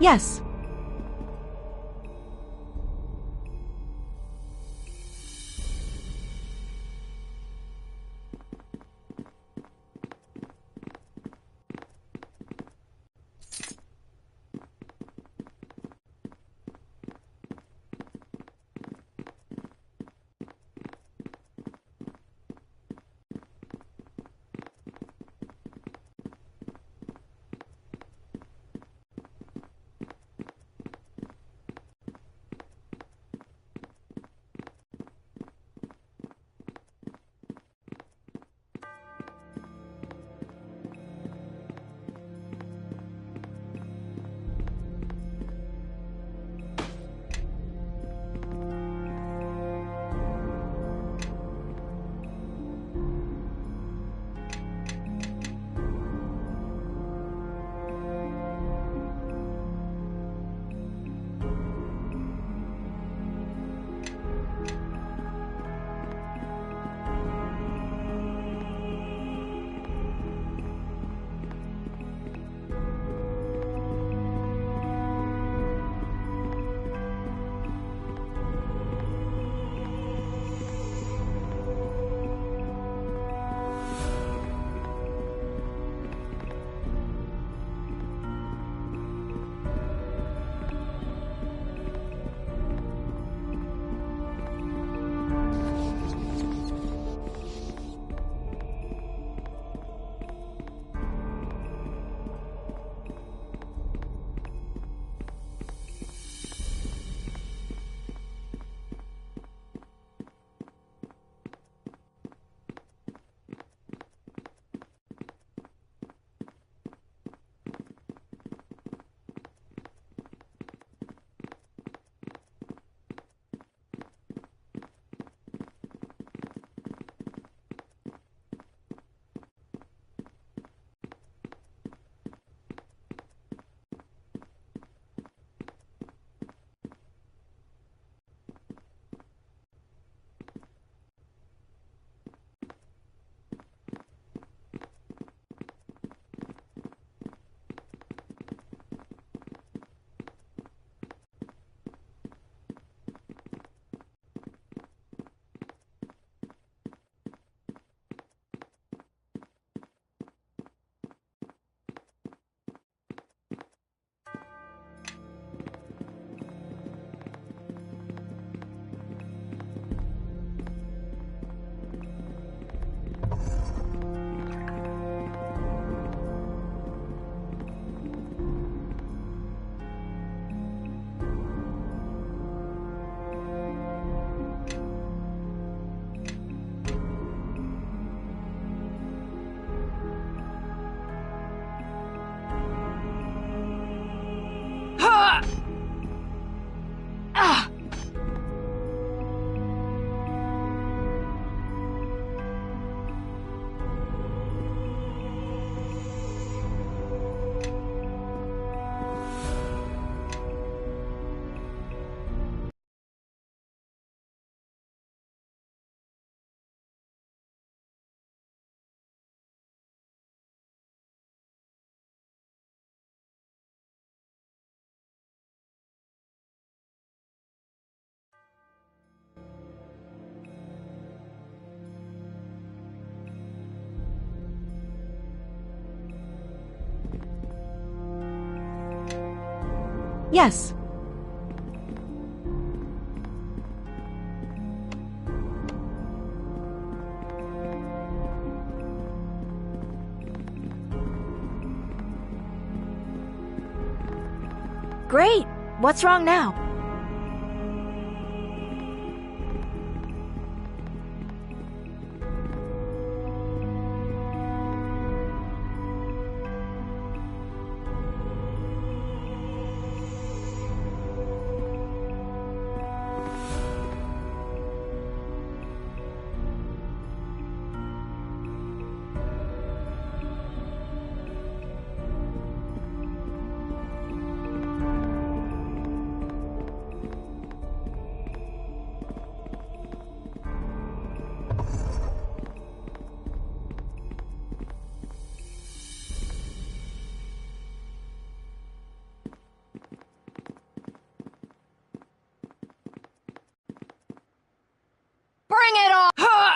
Yes. Yes. Great! What's wrong now? Bring it on!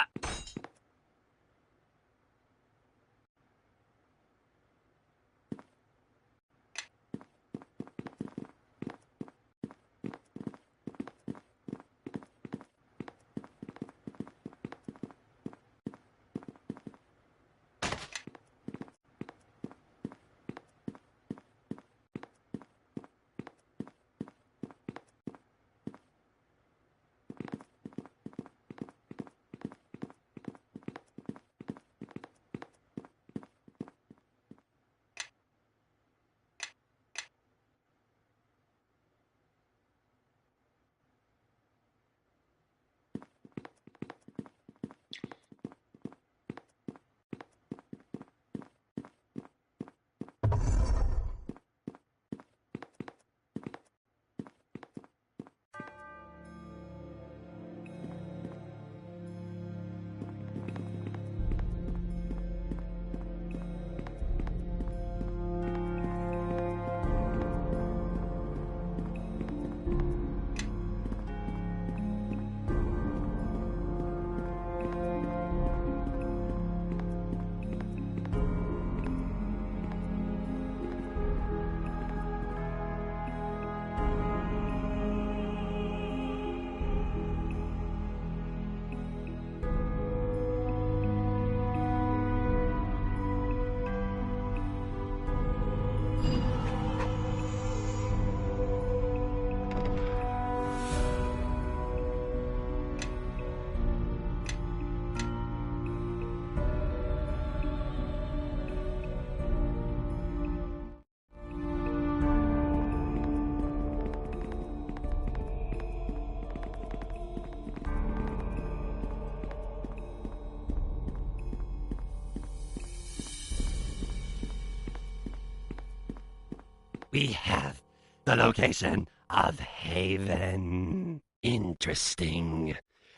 We have the location of Haven. Interesting.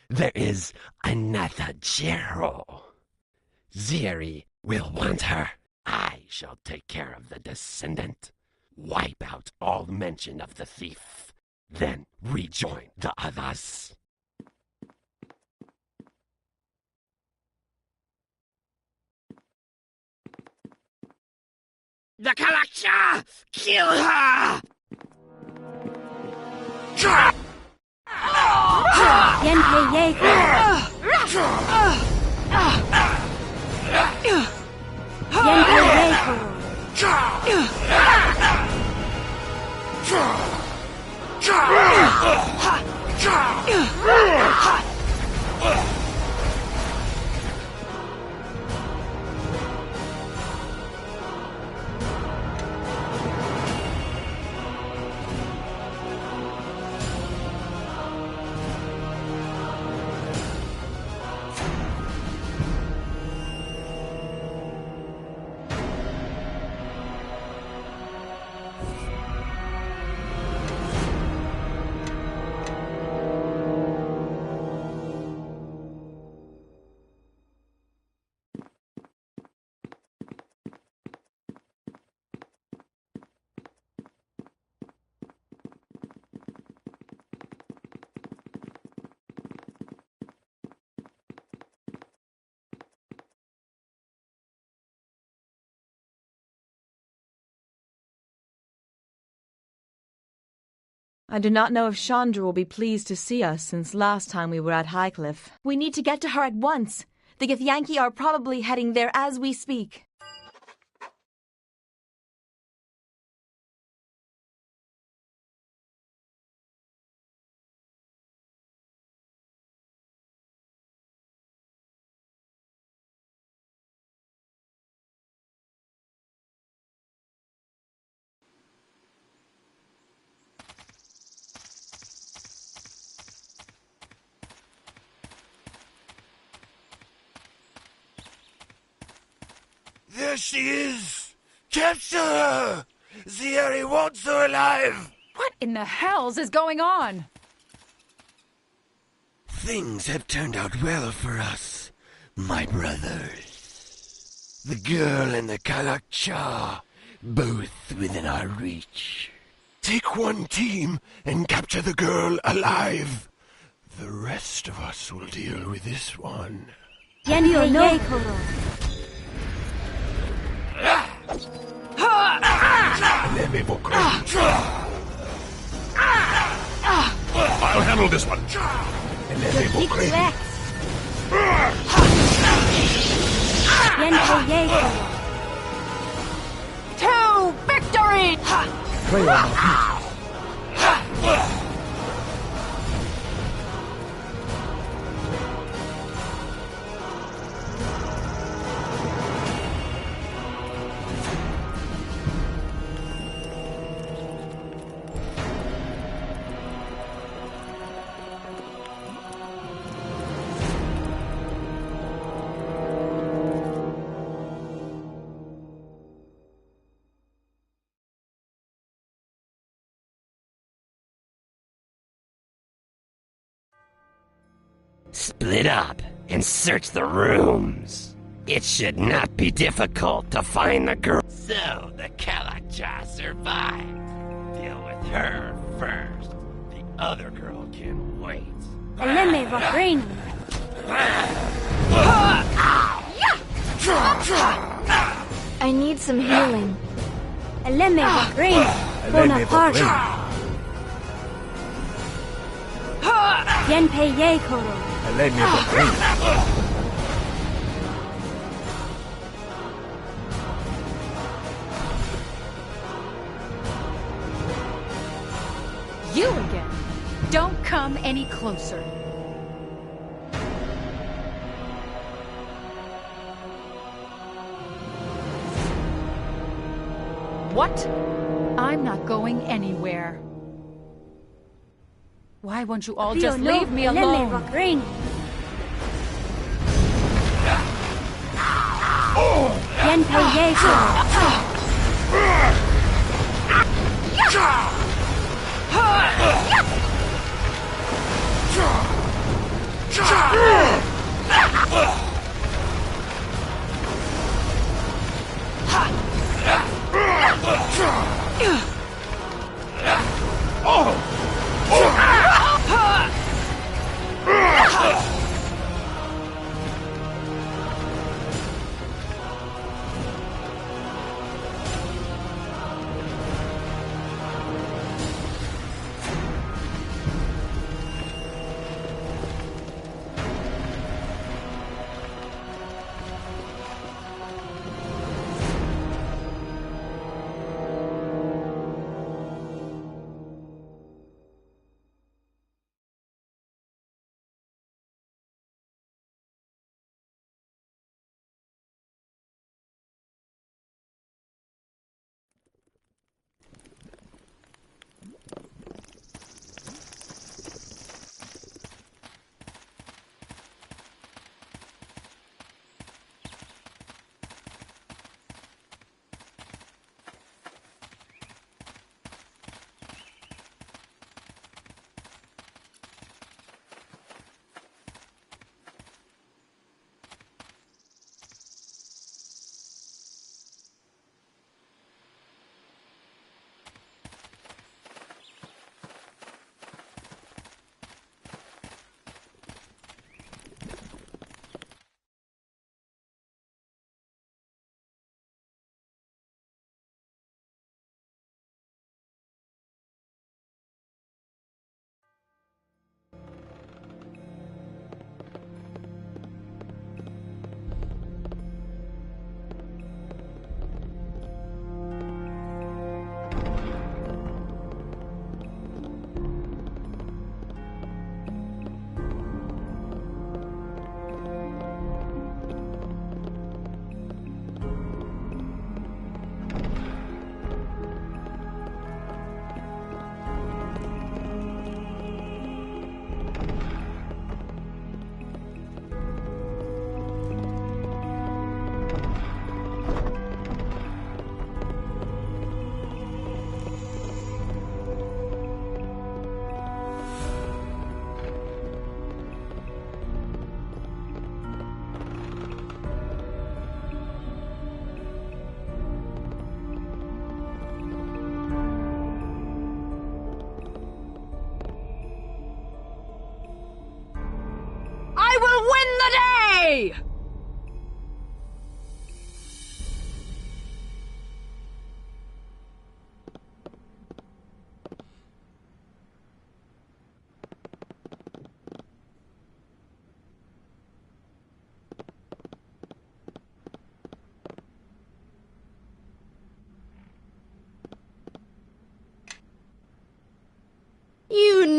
There is another Gerald. Ziri will want her. I shall take care of the descendant. Wipe out all mention of the thief. Then rejoin the others. The collector! Kill her! Yenpei I do not know if Chandra will be pleased to see us since last time we were at Highcliffe. We need to get to her at once. The Githyanki are probably heading there as we speak. There she is! Capture her! Zieri wants her alive! What in the hells is going on? Things have turned out well for us, my brothers. The girl and the Kalakcha, both within our reach. Take one team and capture the girl alive. The rest of us will deal with this one. I'll handle this one. To victory! Split up and search the rooms. It should not be difficult to find the girl. So the Kalakcha survived. Deal with her first. The other girl can wait. I need some healing. You again. Don't come any closer. What? I'm not going anywhere. Why won't you all just leave me alone?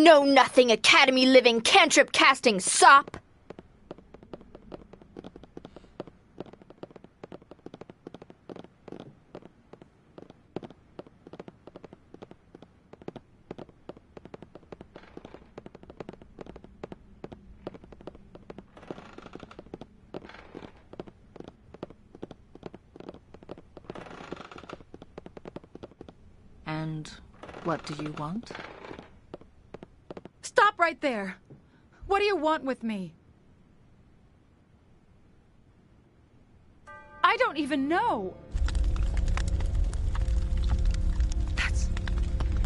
know-nothing, academy-living, cantrip-casting sop! And what do you want? Stop right there! What do you want with me? I don't even know!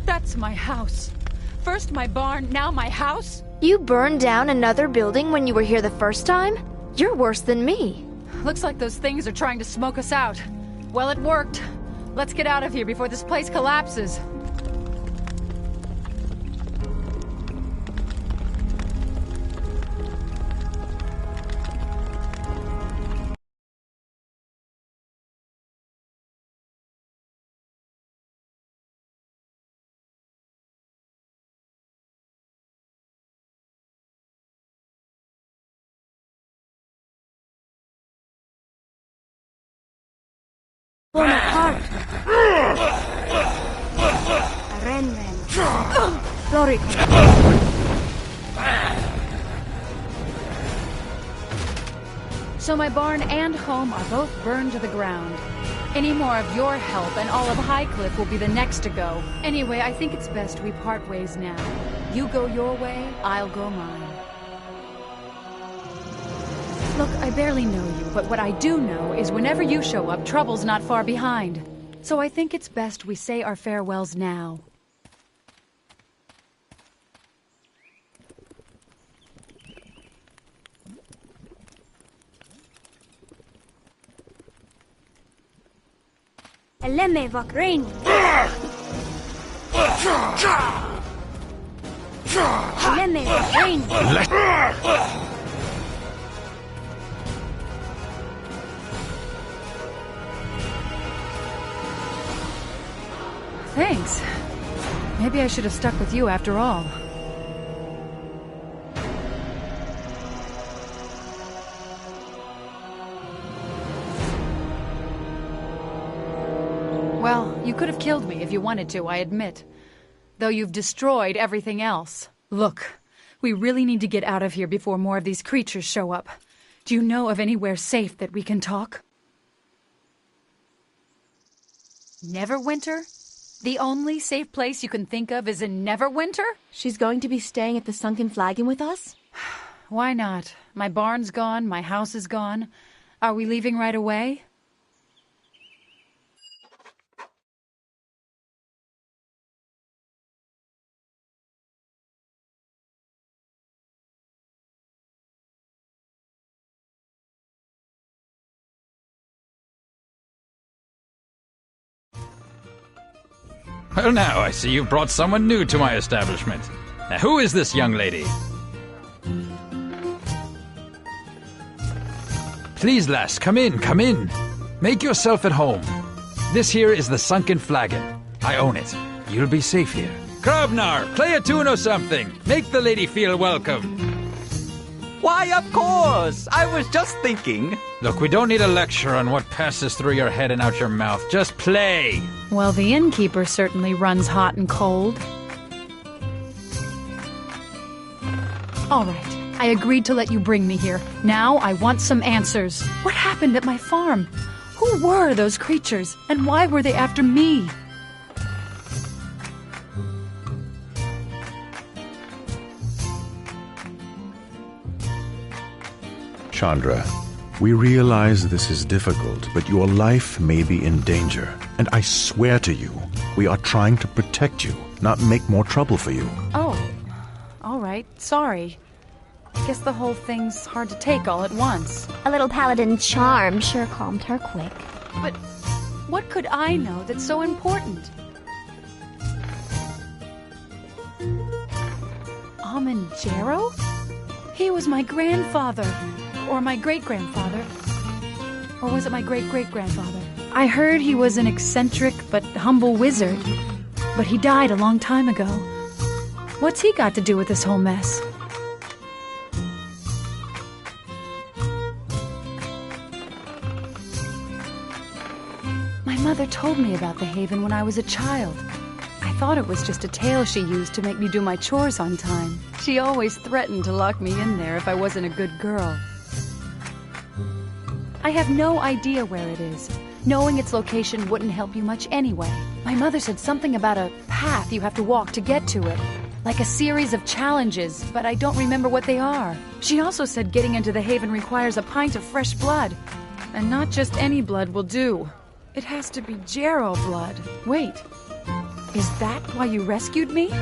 That's my house. First my barn, now my house? You burned down another building when you were here the first time? You're worse than me. Looks like those things are trying to smoke us out. Well, it worked. Let's get out of here before this place collapses. Bonaparte. Renren. Florico. So my barn and home are both burned to the ground. Any more of your help and all of Highcliffe will be the next to go. Anyway, I think it's best we part ways now. You go your way, I'll go mine. Look, I barely know you, but what I do know is whenever you show up, trouble's not far behind. So I think it's best we say our farewells now. LVII Vakrein. LVII Vakrein. Thanks. Maybe I should have stuck with you after all. Well, you could have killed me if you wanted to, I admit. Though you've destroyed everything else. Look, we really need to get out of here before more of these creatures show up. Do you know of anywhere safe that we can talk? Neverwinter? The only safe place you can think of is in Neverwinter? She's going to be staying at the Sunken Flagon with us? Why not? My barn's gone, my house is gone. Are we leaving right away? Well now, I see you've brought someone new to my establishment. Now who is this young lady? Please, lass, come in, come in. Make yourself at home. This here is the Sunken Flagon. I own it. You'll be safe here. Krobnar, play a tune or something. Make the lady feel welcome. Why, of course! I was just thinking. Look, we don't need a lecture on what passes through your head and out your mouth. Just play! Well, the innkeeper certainly runs hot and cold. All right, I agreed to let you bring me here. Now I want some answers. What happened at my farm? Who were those creatures, and why were they after me? Chandra, we realize this is difficult, but your life may be in danger. And I swear to you, we are trying to protect you, not make more trouble for you. Oh, all right, sorry. I guess the whole thing's hard to take all at once. A little paladin charm sure calmed her quick. But what could I know that's so important? Amanjaro? He was my grandfather. Or my great-grandfather. Or was it my great-great-grandfather? I heard he was an eccentric but humble wizard. But he died a long time ago. What's he got to do with this whole mess? My mother told me about the Haven when I was a child. I thought it was just a tale she used to make me do my chores on time. She always threatened to lock me in there if I wasn't a good girl. I have no idea where it is. Knowing its location wouldn't help you much anyway. My mother said something about a path you have to walk to get to it. Like a series of challenges, but I don't remember what they are. She also said getting into the Haven requires a pint of fresh blood. And not just any blood will do. It has to be Jarrow blood. Wait, is that why you rescued me?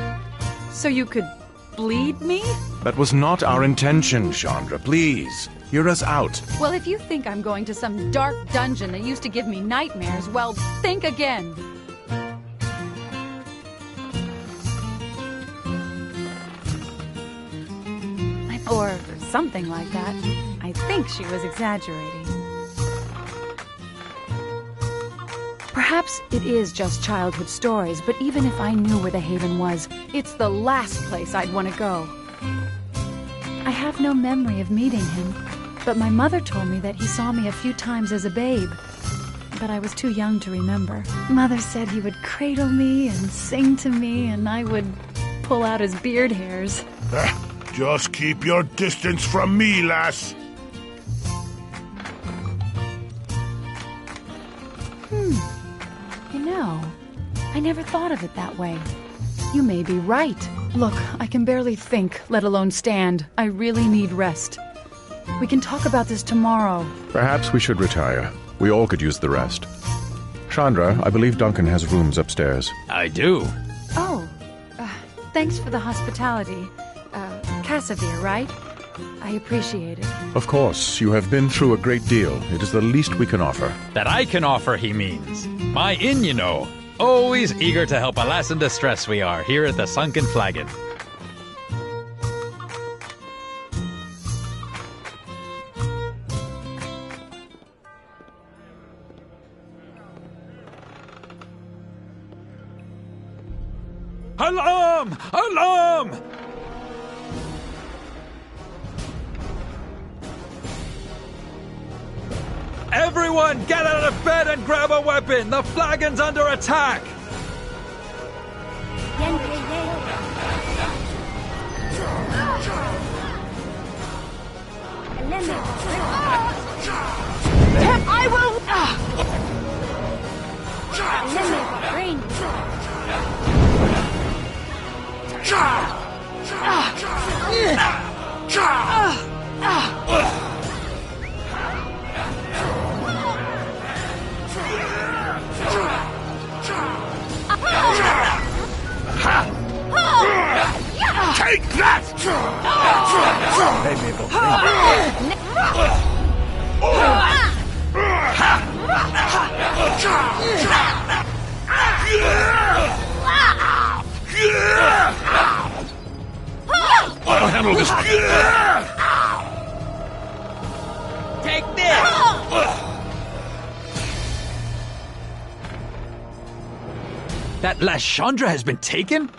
So you could bleed me? That was not our intention, Chandra. Please, hear us out. Well, if you think I'm going to some dark dungeon that used to give me nightmares, well, think again. Or something like that. I think she was exaggerating. Perhaps it is just childhood stories, but even if I knew where the Haven was, it's the last place I'd want to go. I have no memory of meeting him, but my mother told me that he saw me a few times as a babe. But I was too young to remember. Mother said he would cradle me and sing to me, and I would pull out his beard hairs. Just keep your distance from me, lass. You know, I never thought of it that way. You may be right. Look, I can barely think, let alone stand. I really need rest. We can talk about this tomorrow. Perhaps we should retire. We all could use the rest. Chandra, I believe Duncan has rooms upstairs. I do. Oh, thanks for the hospitality. Cassavir, right? I appreciate it. Of course, you have been through a great deal. It is the least we can offer. That I can offer, he means. My inn, you know. Always eager to help a lass in distress we are, here at the Sunken Flagon. Alarm! Alarm! Everyone, get out of bed and grab a weapon! The flagon's under attack! I will... Take that! I'll handle this. Take this! That lass Chandra has been taken?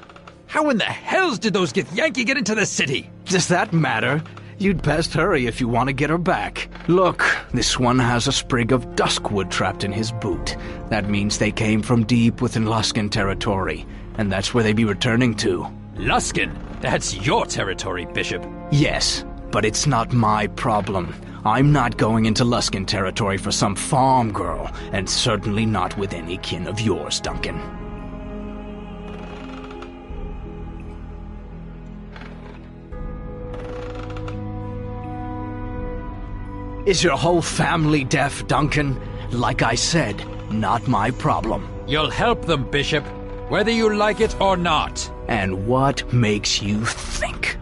How in the hells did those Githyanki get into the city? Does that matter? You'd best hurry if you want to get her back. Look, this one has a sprig of duskwood trapped in his boot. That means they came from deep within Luskan territory, and that's where they be returning to. Luskan? That's your territory, Bishop. Yes, but it's not my problem. I'm not going into Luskan territory for some farm girl, and certainly not with any kin of yours, Duncan. Is your whole family deaf, Duncan? Like I said, not my problem. You'll help them, Bishop, whether you like it or not. And what makes you think?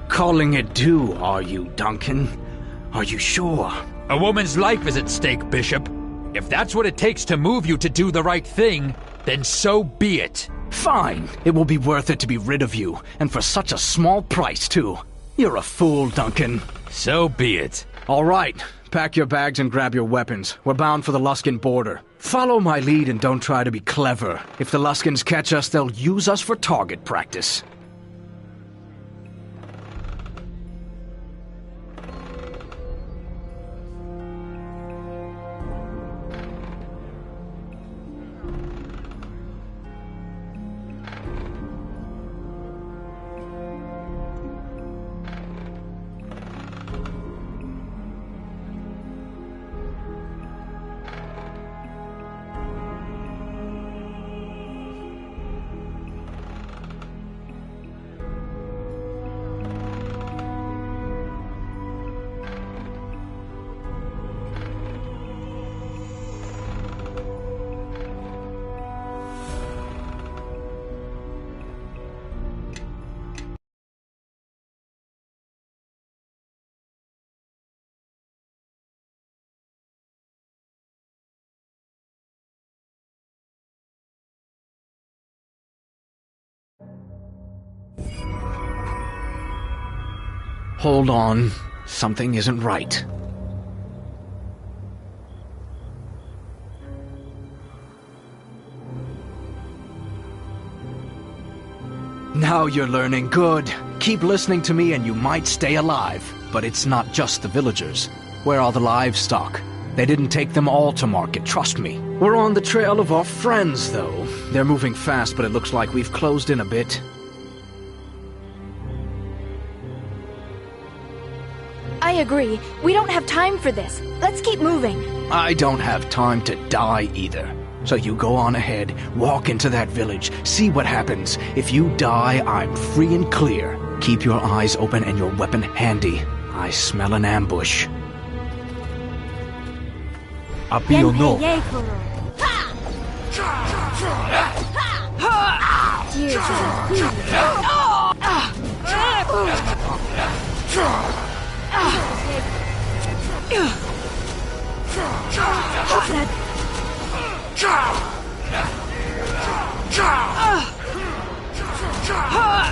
Calling it due, are you, Duncan? Are you sure? A woman's life is at stake, Bishop. If that's what it takes to move you to do the right thing, then so be it. Fine. It will be worth it to be rid of you, and for such a small price, too. You're a fool, Duncan. So be it. All right, pack your bags and grab your weapons. We're bound for the Luskan border. Follow my lead and don't try to be clever. If the Luskans catch us, they'll use us for target practice. Hold on. Something isn't right. Now you're learning. Good. Keep listening to me and you might stay alive. But it's not just the villagers. Where are the livestock? They didn't take them all to market, trust me. We're on the trail of our friends, though. They're moving fast, but it looks like we've closed in a bit. I agree. We don't have time for this. Let's keep moving. I don't have time to die either. So you go on ahead, walk into that village, see what happens. If you die, I'm free and clear. Keep your eyes open and your weapon handy. I smell an ambush. Happy or no?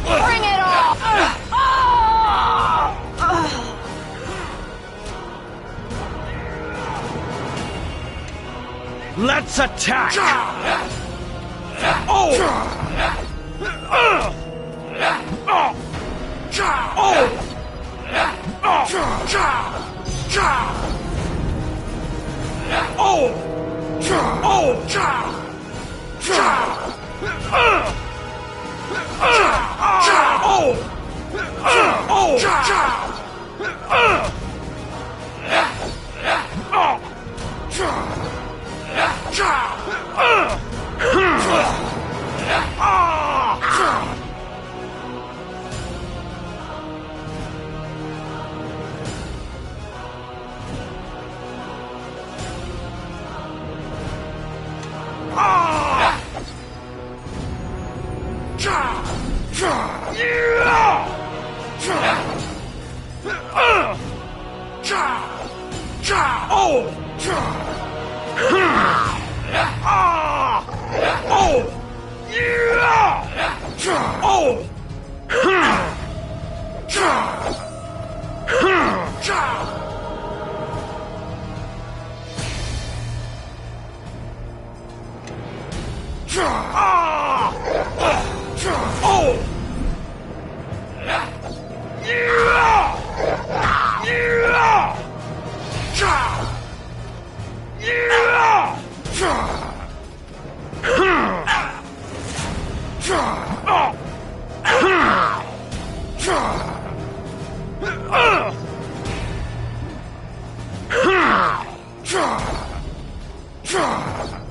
Bring it on! Let's attack! Oh!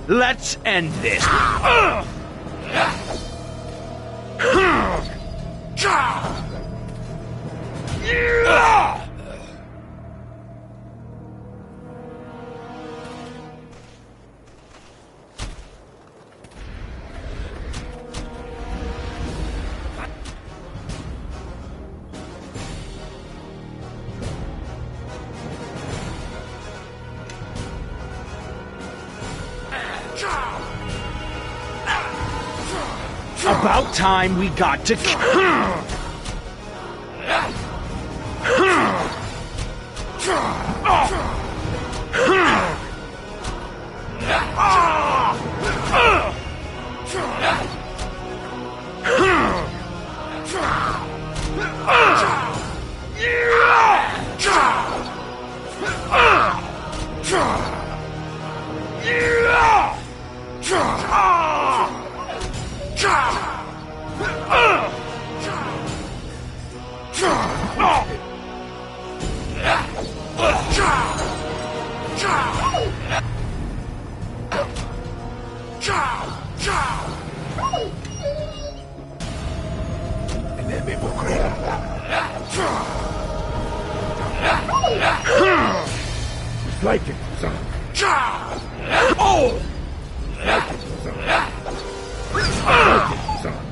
Let's end this. About time we got to... Like it, son. Oh! Like it, son. Like it, son.